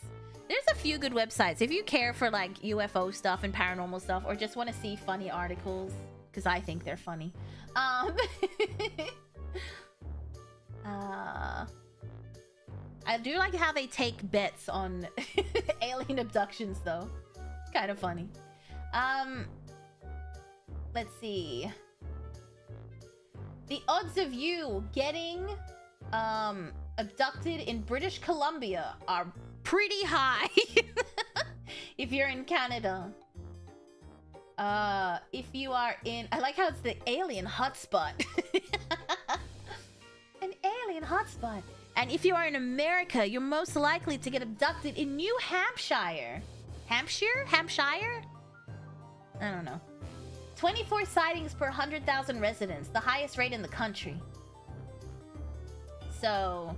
There's a few good websites if you care for UFO stuff and paranormal stuff, or just want to see funny articles, because I think they're funny. I do like how they take bets on alien abductions, though. Kind of funny. Let's see. The odds of you getting abducted in British Columbia are pretty high. If you're in Canada. If you are in... I like how it's the alien hotspot. alien hotspot. And if you are in America, you're most likely to get abducted in New Hampshire. Hampshire? I don't know. 24 sightings per 100,000 residents, the highest rate in the country. So,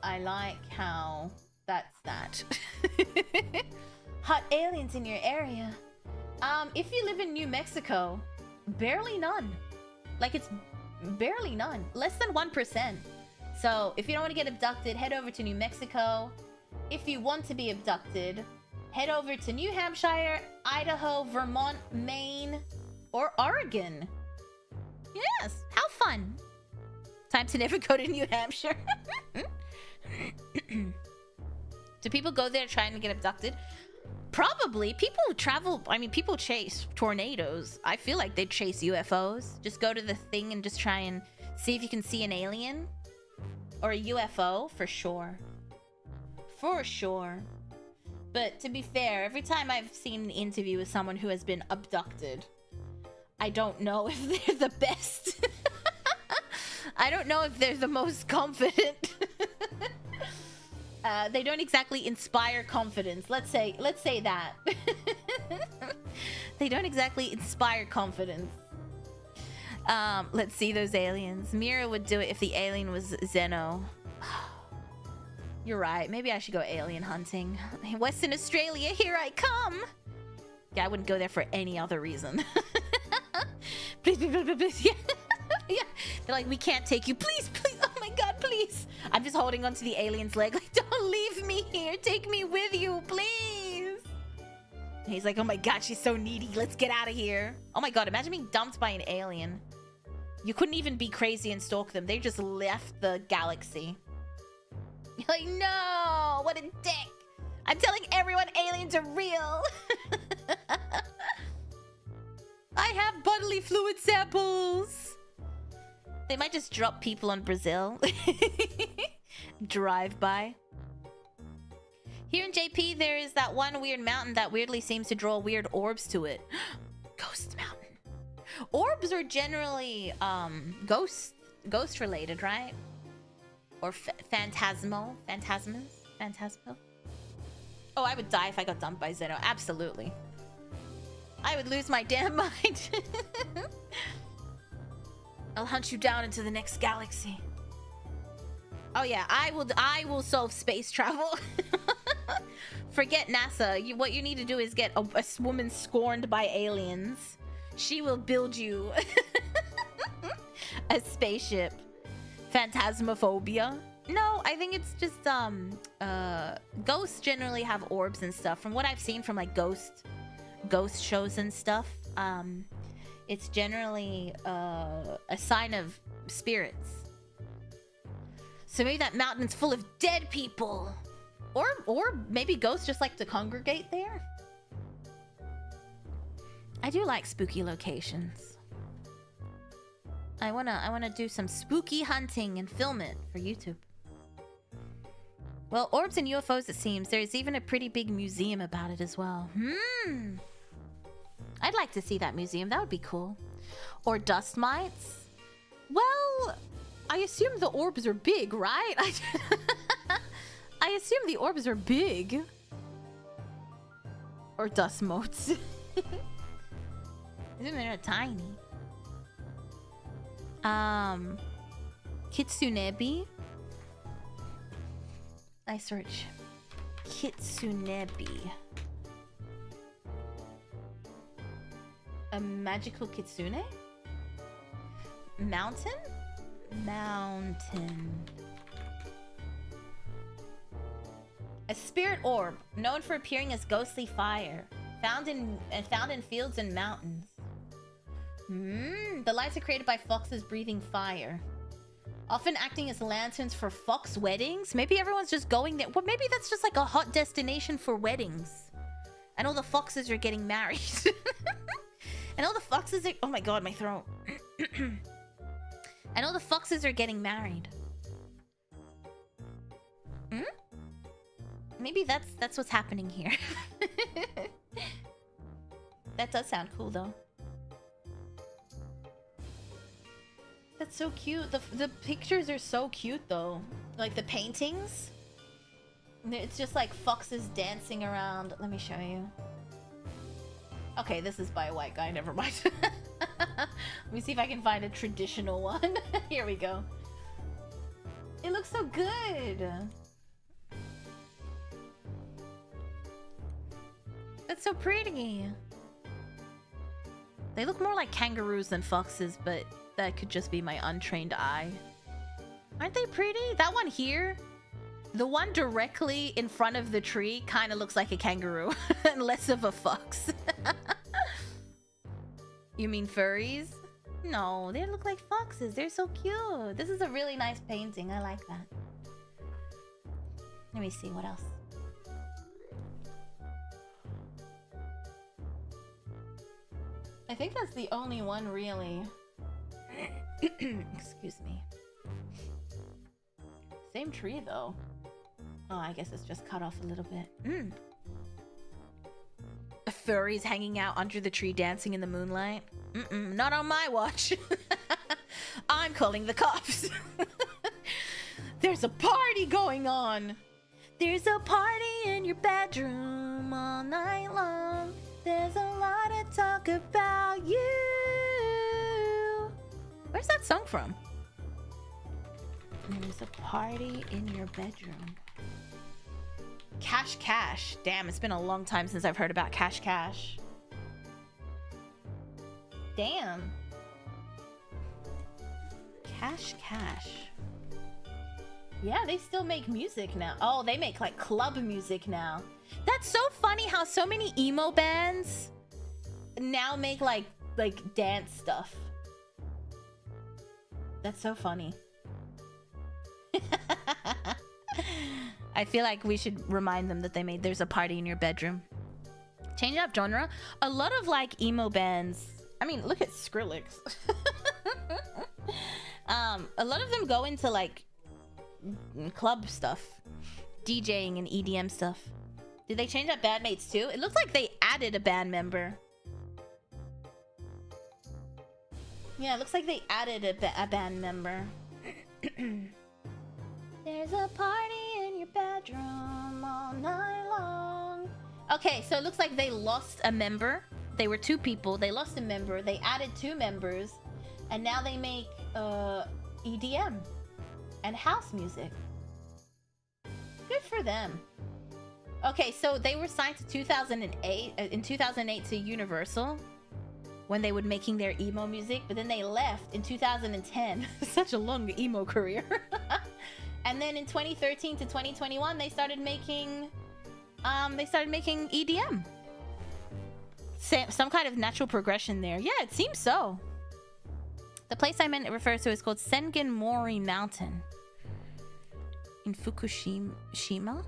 I like how that's that. Hot aliens in your area. If you live in New Mexico, barely none. Like, it's barely none. Less than 1%. So, if you don't want to get abducted, head over to New Mexico. If you want to be abducted, head over to New Hampshire, Idaho, Vermont, Maine, or Oregon. Yes, how fun. Time to never go to New Hampshire. Do people go there trying to get abducted? Probably. People travel, I mean, people chase tornadoes. I feel like they chase UFOs. Just go to the thing and just try and see if you can see an alien. Or a UFO, for sure. For sure. But to be fair, every time I've seen an interview with someone who has been abducted, I don't know if they're the best. I don't know if they're the most confident. They don't exactly inspire confidence. Let's say that. They don't exactly inspire confidence. Let's see those aliens. Mira would do it if the alien was Zeno. You're right. Maybe I should go alien hunting. Western Australia, here I come. Yeah, I wouldn't go there for any other reason. Please, please, please, please. Yeah. Yeah. They're like, we can't take you. Please, please. Oh my god, please. I'm just holding onto the alien's leg. Like, don't leave me here. Take me with you, please. And he's like, oh my god, she's so needy. Let's get out of here. Oh my god, imagine being dumped by an alien. You couldn't even be crazy and stalk them. They just left the galaxy. You're like, no, what a dick. I'm telling everyone aliens are real. I have bodily fluid samples. They might just drop people on Brazil. Drive by. Here in JP, there is that one weird mountain that weirdly seems to draw weird orbs to it. Ghost mountain. Orbs are generally ghost related, right? Or phantasmal. Oh, I would die if I got dumped by Zeno. Absolutely. I would lose my damn mind. I'll hunt you down into the next galaxy. Oh yeah, I will solve space travel. Forget NASA. What you need to do is get a woman scorned by aliens. She will build you a spaceship. Phantasmophobia. No, I think it's just ghosts generally have orbs and stuff. From what I've seen from like ghost shows and stuff, it's generally a sign of spirits. So maybe that mountain's full of dead people, or maybe ghosts just like to congregate there. I do like spooky locations. I wanna do some spooky hunting and film it for YouTube. Well, orbs and UFOs, it seems. There's even a pretty big museum about it as well. I'd like to see that museum. That would be cool. Or dust mites. Well, I assume the orbs are big, right? I assume the orbs are big. Or dust motes. They're tiny. Kitsunebi. I search Kitsunebi. A magical kitsune? Mountain? Mountain. A spirit orb, known for appearing as ghostly fire, found in fields and mountains. The lights are created by foxes breathing fire, often acting as lanterns for fox weddings. Maybe everyone's just going there. Well, maybe that's just like a hot destination for weddings, and all the foxes are getting married. And all the foxes are... Oh my god, my throat. And all the foxes are getting married. Maybe that's what's happening here. That does sound cool, though. That's so cute. The pictures are so cute though. Like the paintings. It's just like foxes dancing around. Let me show you. Okay, this is by a white guy. Never mind. Let me see if I can find a traditional one. Here we go. It looks so good. That's so pretty. They look more like kangaroos than foxes, but that could just be my untrained eye. Aren't they pretty? That one here, the one directly in front of the tree kind of looks like a kangaroo and less of a fox. You mean furries? No, they look like foxes. They're so cute. This is a really nice painting. I like that. Let me see what else. I think that's the only one really. Excuse me. Same tree though. Oh, I guess it's just cut off a little bit. Furries hanging out under the tree dancing in the moonlight. Not on my watch. I'm calling the cops. There's a party going on. There's a party in your bedroom all night long. There's a lot of talk about you. Where's that song from? There's a party in your bedroom. Cash Cash. Damn, it's been a long time since I've heard about Cash Cash. Damn. Cash Cash. Yeah, they still make music now. Oh, they make like club music now. That's so funny how so many emo bands now make like dance stuff. That's so funny. I feel like we should remind them that they made There's a Party in Your Bedroom. Change up genre. A lot of like emo bands. I mean, look at Skrillex. A lot of them go into like club stuff, DJing and EDM stuff. Did they change up bandmates too? It looks like they added a band member. Yeah, it looks like they added a band member. There's a party in your bedroom all night long. Okay, so it looks like they lost a member. They were 2 people. They lost a member. They added 2 members. And now they make EDM and house music. Good for them. Okay, so they were signed to 2008 in 2008 to Universal when they were making their emo music, but then they left in 2010. Such a long emo career. And then in 2013 to 2021 they started making EDM. Some kind of natural progression there. Yeah, it seems so. The place I meant it refers to is called Sengen Mori Mountain in Fukushima.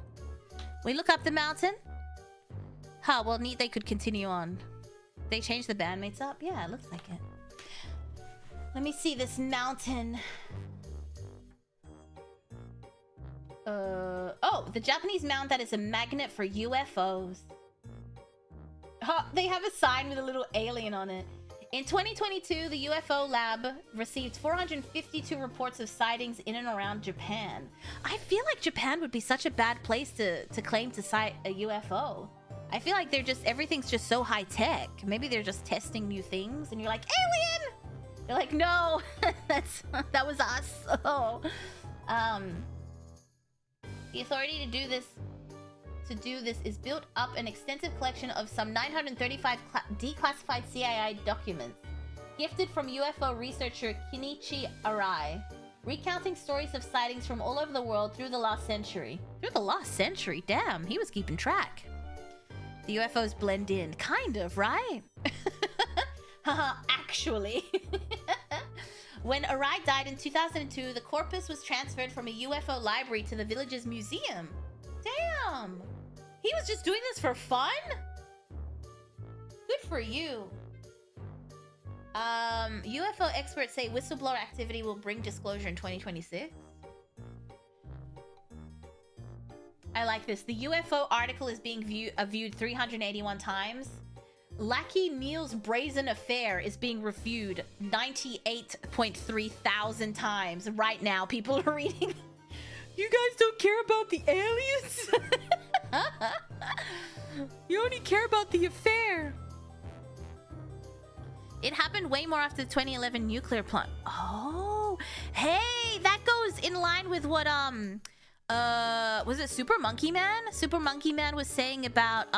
We look up the mountain. Huh, well, neat, they could continue on. They changed the bandmates up? Yeah, it looks like it. Let me see this mountain. Oh, the Japanese mountain that is a magnet for UFOs. Huh, they have a sign with a little alien on it. In 2022, the UFO lab received 452 reports of sightings in and around Japan. I feel like Japan would be such a bad place to claim to sight a UFO. I feel like everything's just so high tech. Maybe they're just testing new things and you're like, alien! They're like, no, that was us. Oh. The authority to do this is built up an extensive collection of some 935 declassified CIA documents, gifted from UFO researcher Kenichi Arai, recounting stories of sightings from all over the world through the last century. Through the last century? Damn, he was keeping track. The UFOs blend in. Kind of, right? Haha, actually. When Arai died in 2002, the corpus was transferred from a UFO library to the village's museum. Damn! He was just doing this for fun? Good for you. UFO experts say whistleblower activity will bring disclosure in 2026. I like this. The UFO article is being viewed 381 times. Lackey Neil's brazen affair is being reviewed 98.3 thousand times right now. People are reading. You guys don't care about the aliens? You only care about the affair. It happened way more after the 2011 nuclear plant. Oh, hey, that goes in line with what was it Super Monkey Man? Super Monkey Man was saying about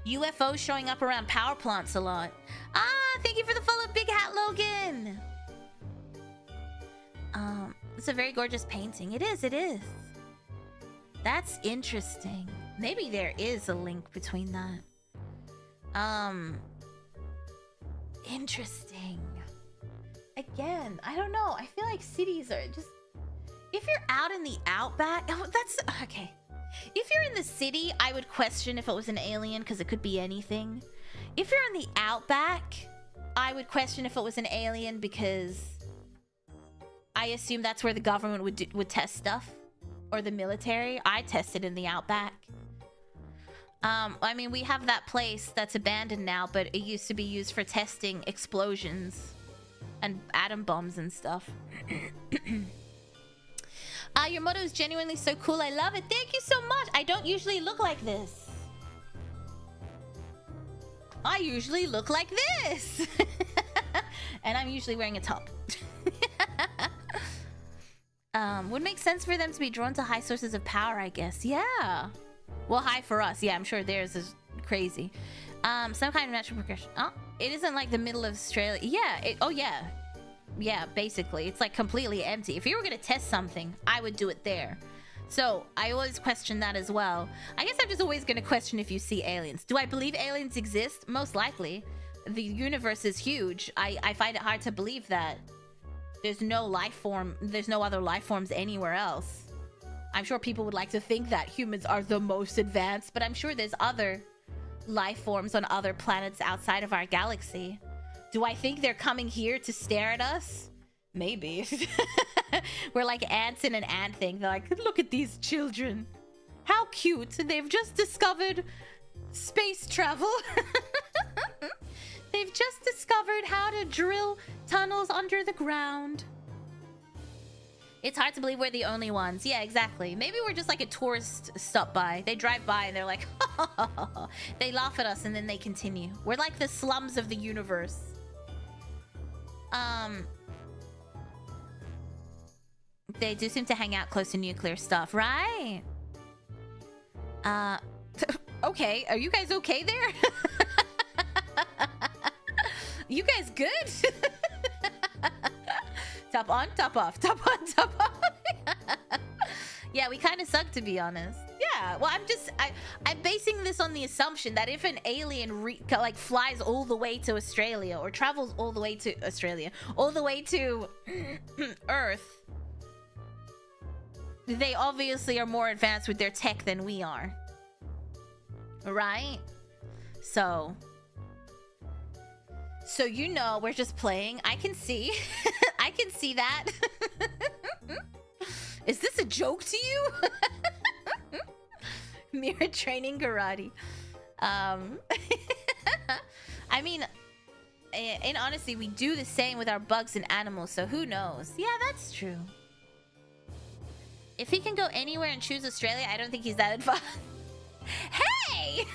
UFOs showing up around power plants a lot. Ah, thank you for the follow, Big Hat Logan. It's a very gorgeous painting. It is, it is. That's interesting. Maybe there is a link between that. Interesting. Again, I don't know. I feel like cities are just... If you're out in the outback... Oh, that's... Okay. If you're in the city, I would question if it was an alien, because it could be anything. If you're in the outback, I would question if it was an alien, because I assume that's where the government would test stuff. Or the military. I tested in the outback. I mean, we have that place that's abandoned now, but it used to be used for testing explosions and atom bombs and stuff. Your motto is genuinely so cool. I love it. Thank you so much. I don't usually look like this. I usually look like this. And I'm usually wearing a top. Would make sense for them to be drawn to high sources of power, I guess. Yeah. Well, high for us. Yeah, I'm sure theirs is crazy. Some kind of natural progression. Oh, it isn't like the middle of Australia. Yeah. Oh, yeah. Yeah, basically. It's like completely empty. If you were going to test something, I would do it there. So I always question that as well. I guess I'm just always going to question if you see aliens. Do I believe aliens exist? Most likely. The universe is huge. I find it hard to believe that there's no life form. There's no other life forms anywhere else. I'm sure people would like to think that humans are the most advanced, but I'm sure there's other life forms on other planets outside of our galaxy. Do I think they're coming here to stare at us? Maybe. We're like ants in an ant thing. They're like, look at these children. How cute. They've just discovered space travel. They've just discovered how to drill tunnels under the ground. It's hard to believe we're the only ones. Yeah, exactly. Maybe we're just like a tourist stop by. They drive by and they're like, they laugh at us and then they continue. We're like the slums of the universe. They do seem to hang out close to nuclear stuff, right? Okay, are you guys okay there? You guys good? Top on, top off, top on, top off. Yeah, we kind of suck, to be honest. Yeah, well, I'm basing this on the assumption that if an alien like flies all the way to Australia or travels all the way to Australia, all the way to Earth, they obviously are more advanced with their tech than we are. Right? So you know, we're just playing. I can see. I can see that. Is this a joke to you? Mira training karate. I mean, in honesty, we do the same with our bugs and animals, so who knows? Yeah, that's true. If he can go anywhere and choose Australia, I don't think he's that advanced. Hey!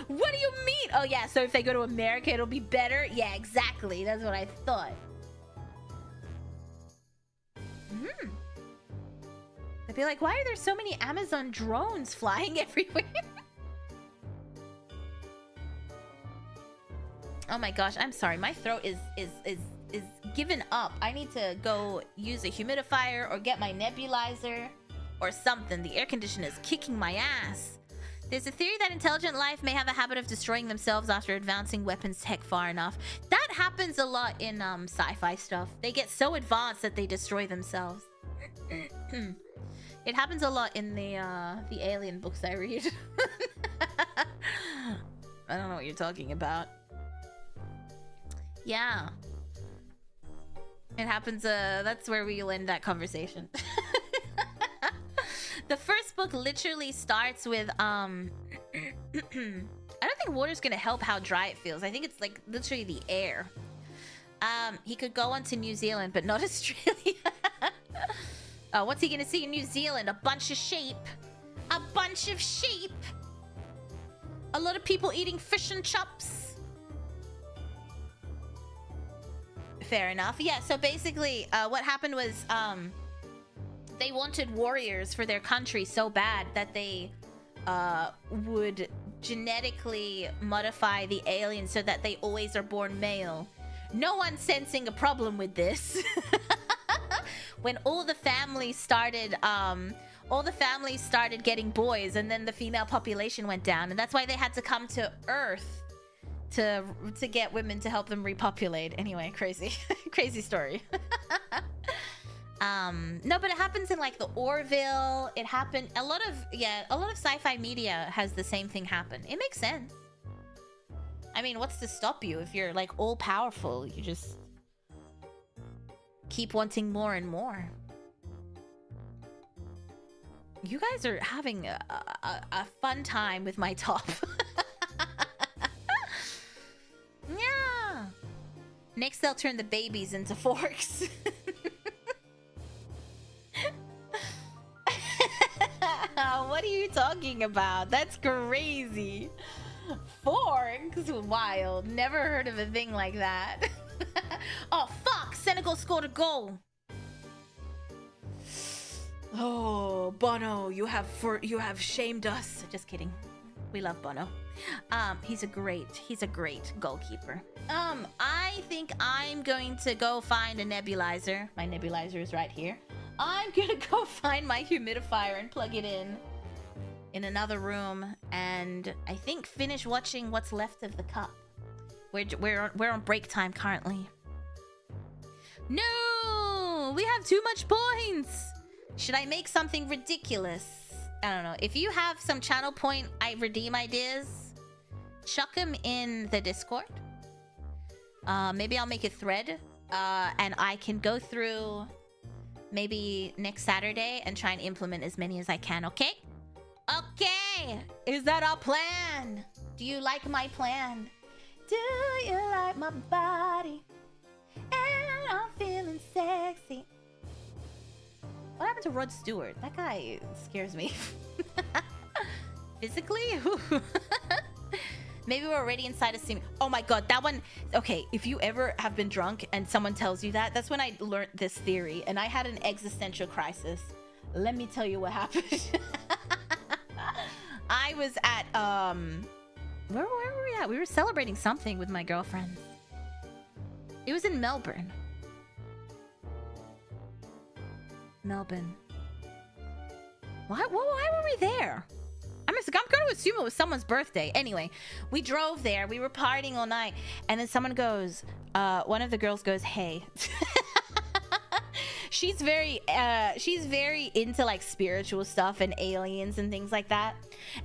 What do you mean? Oh yeah, so if they go to America, it'll be better? Yeah, exactly. That's what I thought. I'd be like, why are there so many Amazon drones flying everywhere? Oh my gosh, I'm sorry. My throat is given up. I need to go use a humidifier or get my nebulizer or something. The air conditioner is kicking my ass. There's a theory that intelligent life may have a habit of destroying themselves after advancing weapons tech far enough. That happens a lot in sci-fi stuff. They get so advanced that they destroy themselves. It happens a lot in the alien books I read. I don't know what you're talking about. Yeah. It happens, that's where we'll end that conversation. The first book literally starts with I don't think water's gonna help how dry it feels. I think it's like literally the air. He could go on to New Zealand, but not Australia. What's he gonna see in New Zealand? A bunch of sheep. A bunch of sheep. A lot of people eating fish and chops. Fair enough. Yeah, so basically, what happened was, they wanted warriors for their country so bad that they, would genetically modify the aliens so that they always are born male. No one sensing a problem with this. When all the families started getting boys, and then the female population went down, and that's why they had to come to Earth to get women to help them repopulate. Anyway, crazy. Crazy story. No, but it happens in like the Orville. It happened a lot of sci-fi media has the same thing happen. It makes sense. I mean, what's to stop you if you're like all powerful? You just keep wanting more and more. You guys are having a fun time with my top. Yeah. Next, they'll turn the babies into forks. What are you talking about? That's crazy. Forks? Wild. Never heard of a thing like that. Oh, fuck! Senegal scored a goal. Oh, Bono, you have shamed us. Just kidding. We love Bono. He's a great goalkeeper. I think I'm going to go find a nebulizer. My nebulizer is right here. I'm gonna go find my humidifier and plug it in another room, and I think finish watching what's left of the cup. We're on break time currently. No, we have too much points. Should I make something ridiculous? I don't know. If you have some channel point redeem ideas, chuck them in the Discord. Maybe I'll make a thread, and I can go through maybe next Saturday and try and implement as many as I can, okay? Okay! Is that our plan? Do you like my plan? Do you like my body? And I'm feeling sexy. What happened to Rod Stewart? That guy scares me. Physically? Maybe we're already inside a sim. Oh my god, that one. Okay, if you ever have been drunk and someone tells you that, that's when I learned this theory, and I had an existential crisis. Let me tell you what happened. I was at where were we at? We were celebrating something with my girlfriend. It was in Melbourne. Why were we there? I'm going to assume it was someone's birthday. Anyway, we drove there. We were partying all night. And then someone goes, one of the girls goes, hey. She's very into like spiritual stuff and aliens and things like that.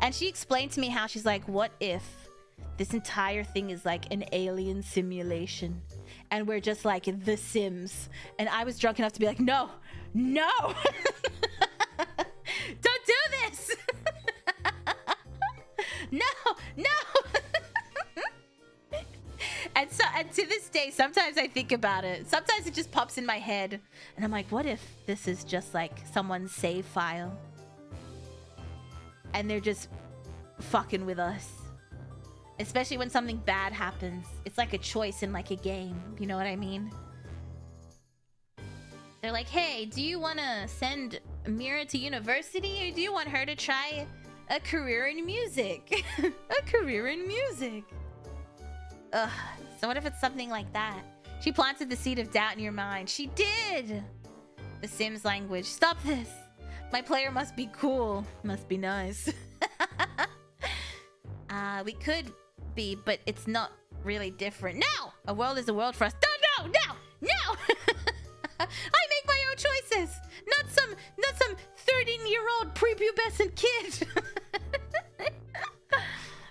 And she explained to me how she's like, what if this entire thing is like an alien simulation and we're just like The Sims? And I was drunk enough to be like, no. Don't do this. No. And to this day, sometimes I think about it. Sometimes it just pops in my head and I'm like, what if this is just like someone's save file and they're just fucking with us? Especially when something bad happens. It's like a choice in like a game. You know what I mean? They're like, hey, do you want to send Mira to university, or do you want her to try a career in music? A career in music. Ugh. So what if it's something like that? She planted the seed of doubt in your mind. She did! The Sims language. Stop this. My player must be cool. Must be nice. We could be, but it's not really different. No! A world is a world for us. No! I make my own choices. Not some 13-year-old prepubescent kid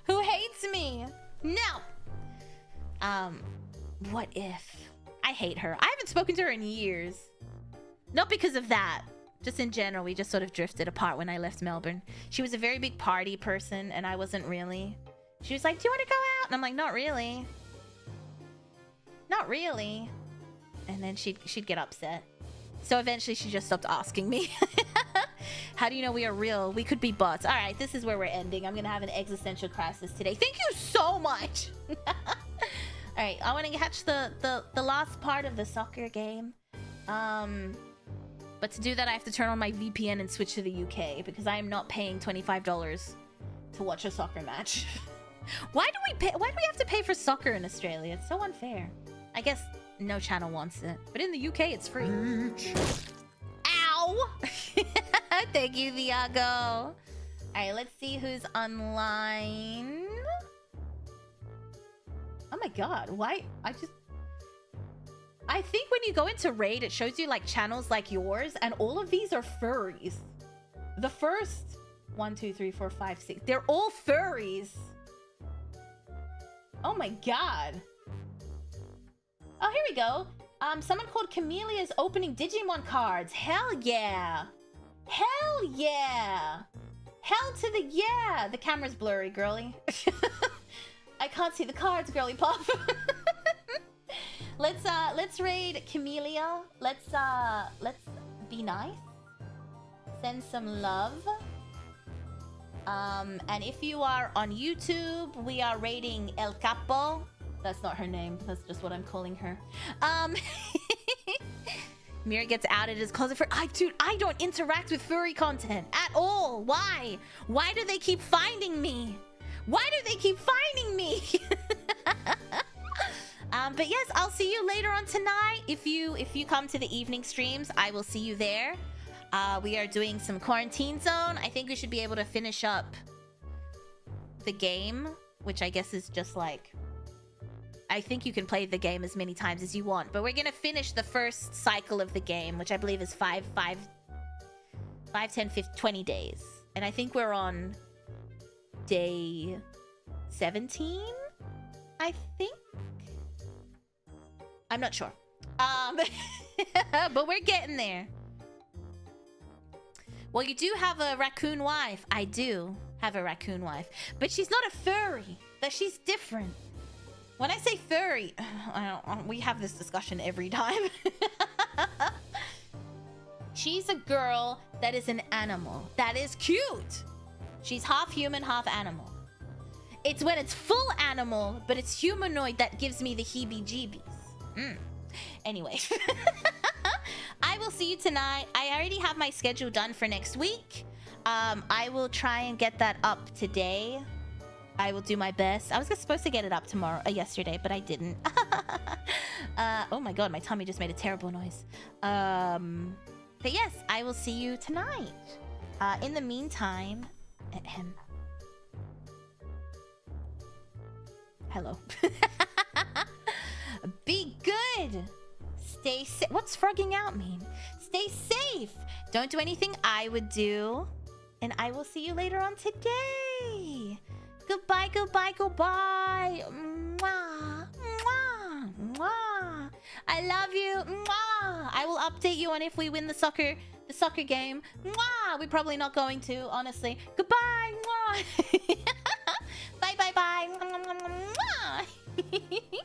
who hates me. No. What if? I hate her. I haven't spoken to her in years. Not because of that. Just in general, we just sort of drifted apart when I left Melbourne. She was a very big party person, and I wasn't really. She was like, do you want to go out? And I'm like, not really. Not really. And then she'd get upset. So eventually she just stopped asking me. How do you know we are real? We could be bots. All right, this is where we're ending. I'm going to have an existential crisis today. Thank you so much. All right, I want to catch the last part of the soccer game. But to do that, I have to turn on my VPN and switch to the UK because I am not paying $25 to watch a soccer match. Why do we have to pay for soccer in Australia? It's so unfair. I guess no channel wants it, but in the UK it's free. Ow! Thank you, Viago. All right, let's see who's online. Oh my god, why? I think when you go into Raid, it shows you like channels like yours, and all of these are furries. The first 1, 2, 3, 4, 5, 6, they're all furries. Oh my god. Oh, here we go. Someone called Camellia is opening Digimon cards. Hell yeah. Hell yeah. Hell to the yeah. The camera's blurry, girly. I can't see the cards, girly pop. Let's raid Camellia. Let's be nice. Send some love. And if you are on YouTube, we are raiding El Capo. That's not her name. That's just what I'm calling her. Mira gets outed as closet for. Dude, I don't interact with furry content at all. Why? Why do they keep finding me? Why do they keep finding me? But yes, I'll see you later on tonight. If you come to the evening streams, I will see you there. We are doing some quarantine zone. I think we should be able to finish up the game, which I guess is just like, I think you can play the game as many times as you want, but we're gonna finish the first cycle of the game, which I believe is 5, 10, 15, 20 days. And I think we're on day 17, I think. I'm not sure. But we're getting there. Well, you do have a raccoon wife. I do have a raccoon wife, but she's not a furry. That she's different. When I say furry, we have this discussion every time. She's a girl that is an animal. That is cute. She's half human, half animal. It's when it's full animal, but it's humanoid that gives me the heebie-jeebies. Anyway. I will see you tonight. I already have my schedule done for next week. I will try and get that up today. I will do my best. I was supposed to get it up yesterday, but I didn't. Oh my god, my tummy just made a terrible noise. But yes, I will see you tonight. In the meantime, hello. Be good. Stay safe. What's frigging out mean? Stay safe. Don't do anything I would do. And I will see you later on today. Goodbye, goodbye, goodbye. Mwah, mwah, mwah. I love you. Mwah. I will update you on if we win the soccer game. Mwah. We're probably not going to, honestly. Goodbye. Mwah. Bye, bye, bye. Mwah, mwah, mwah, mwah.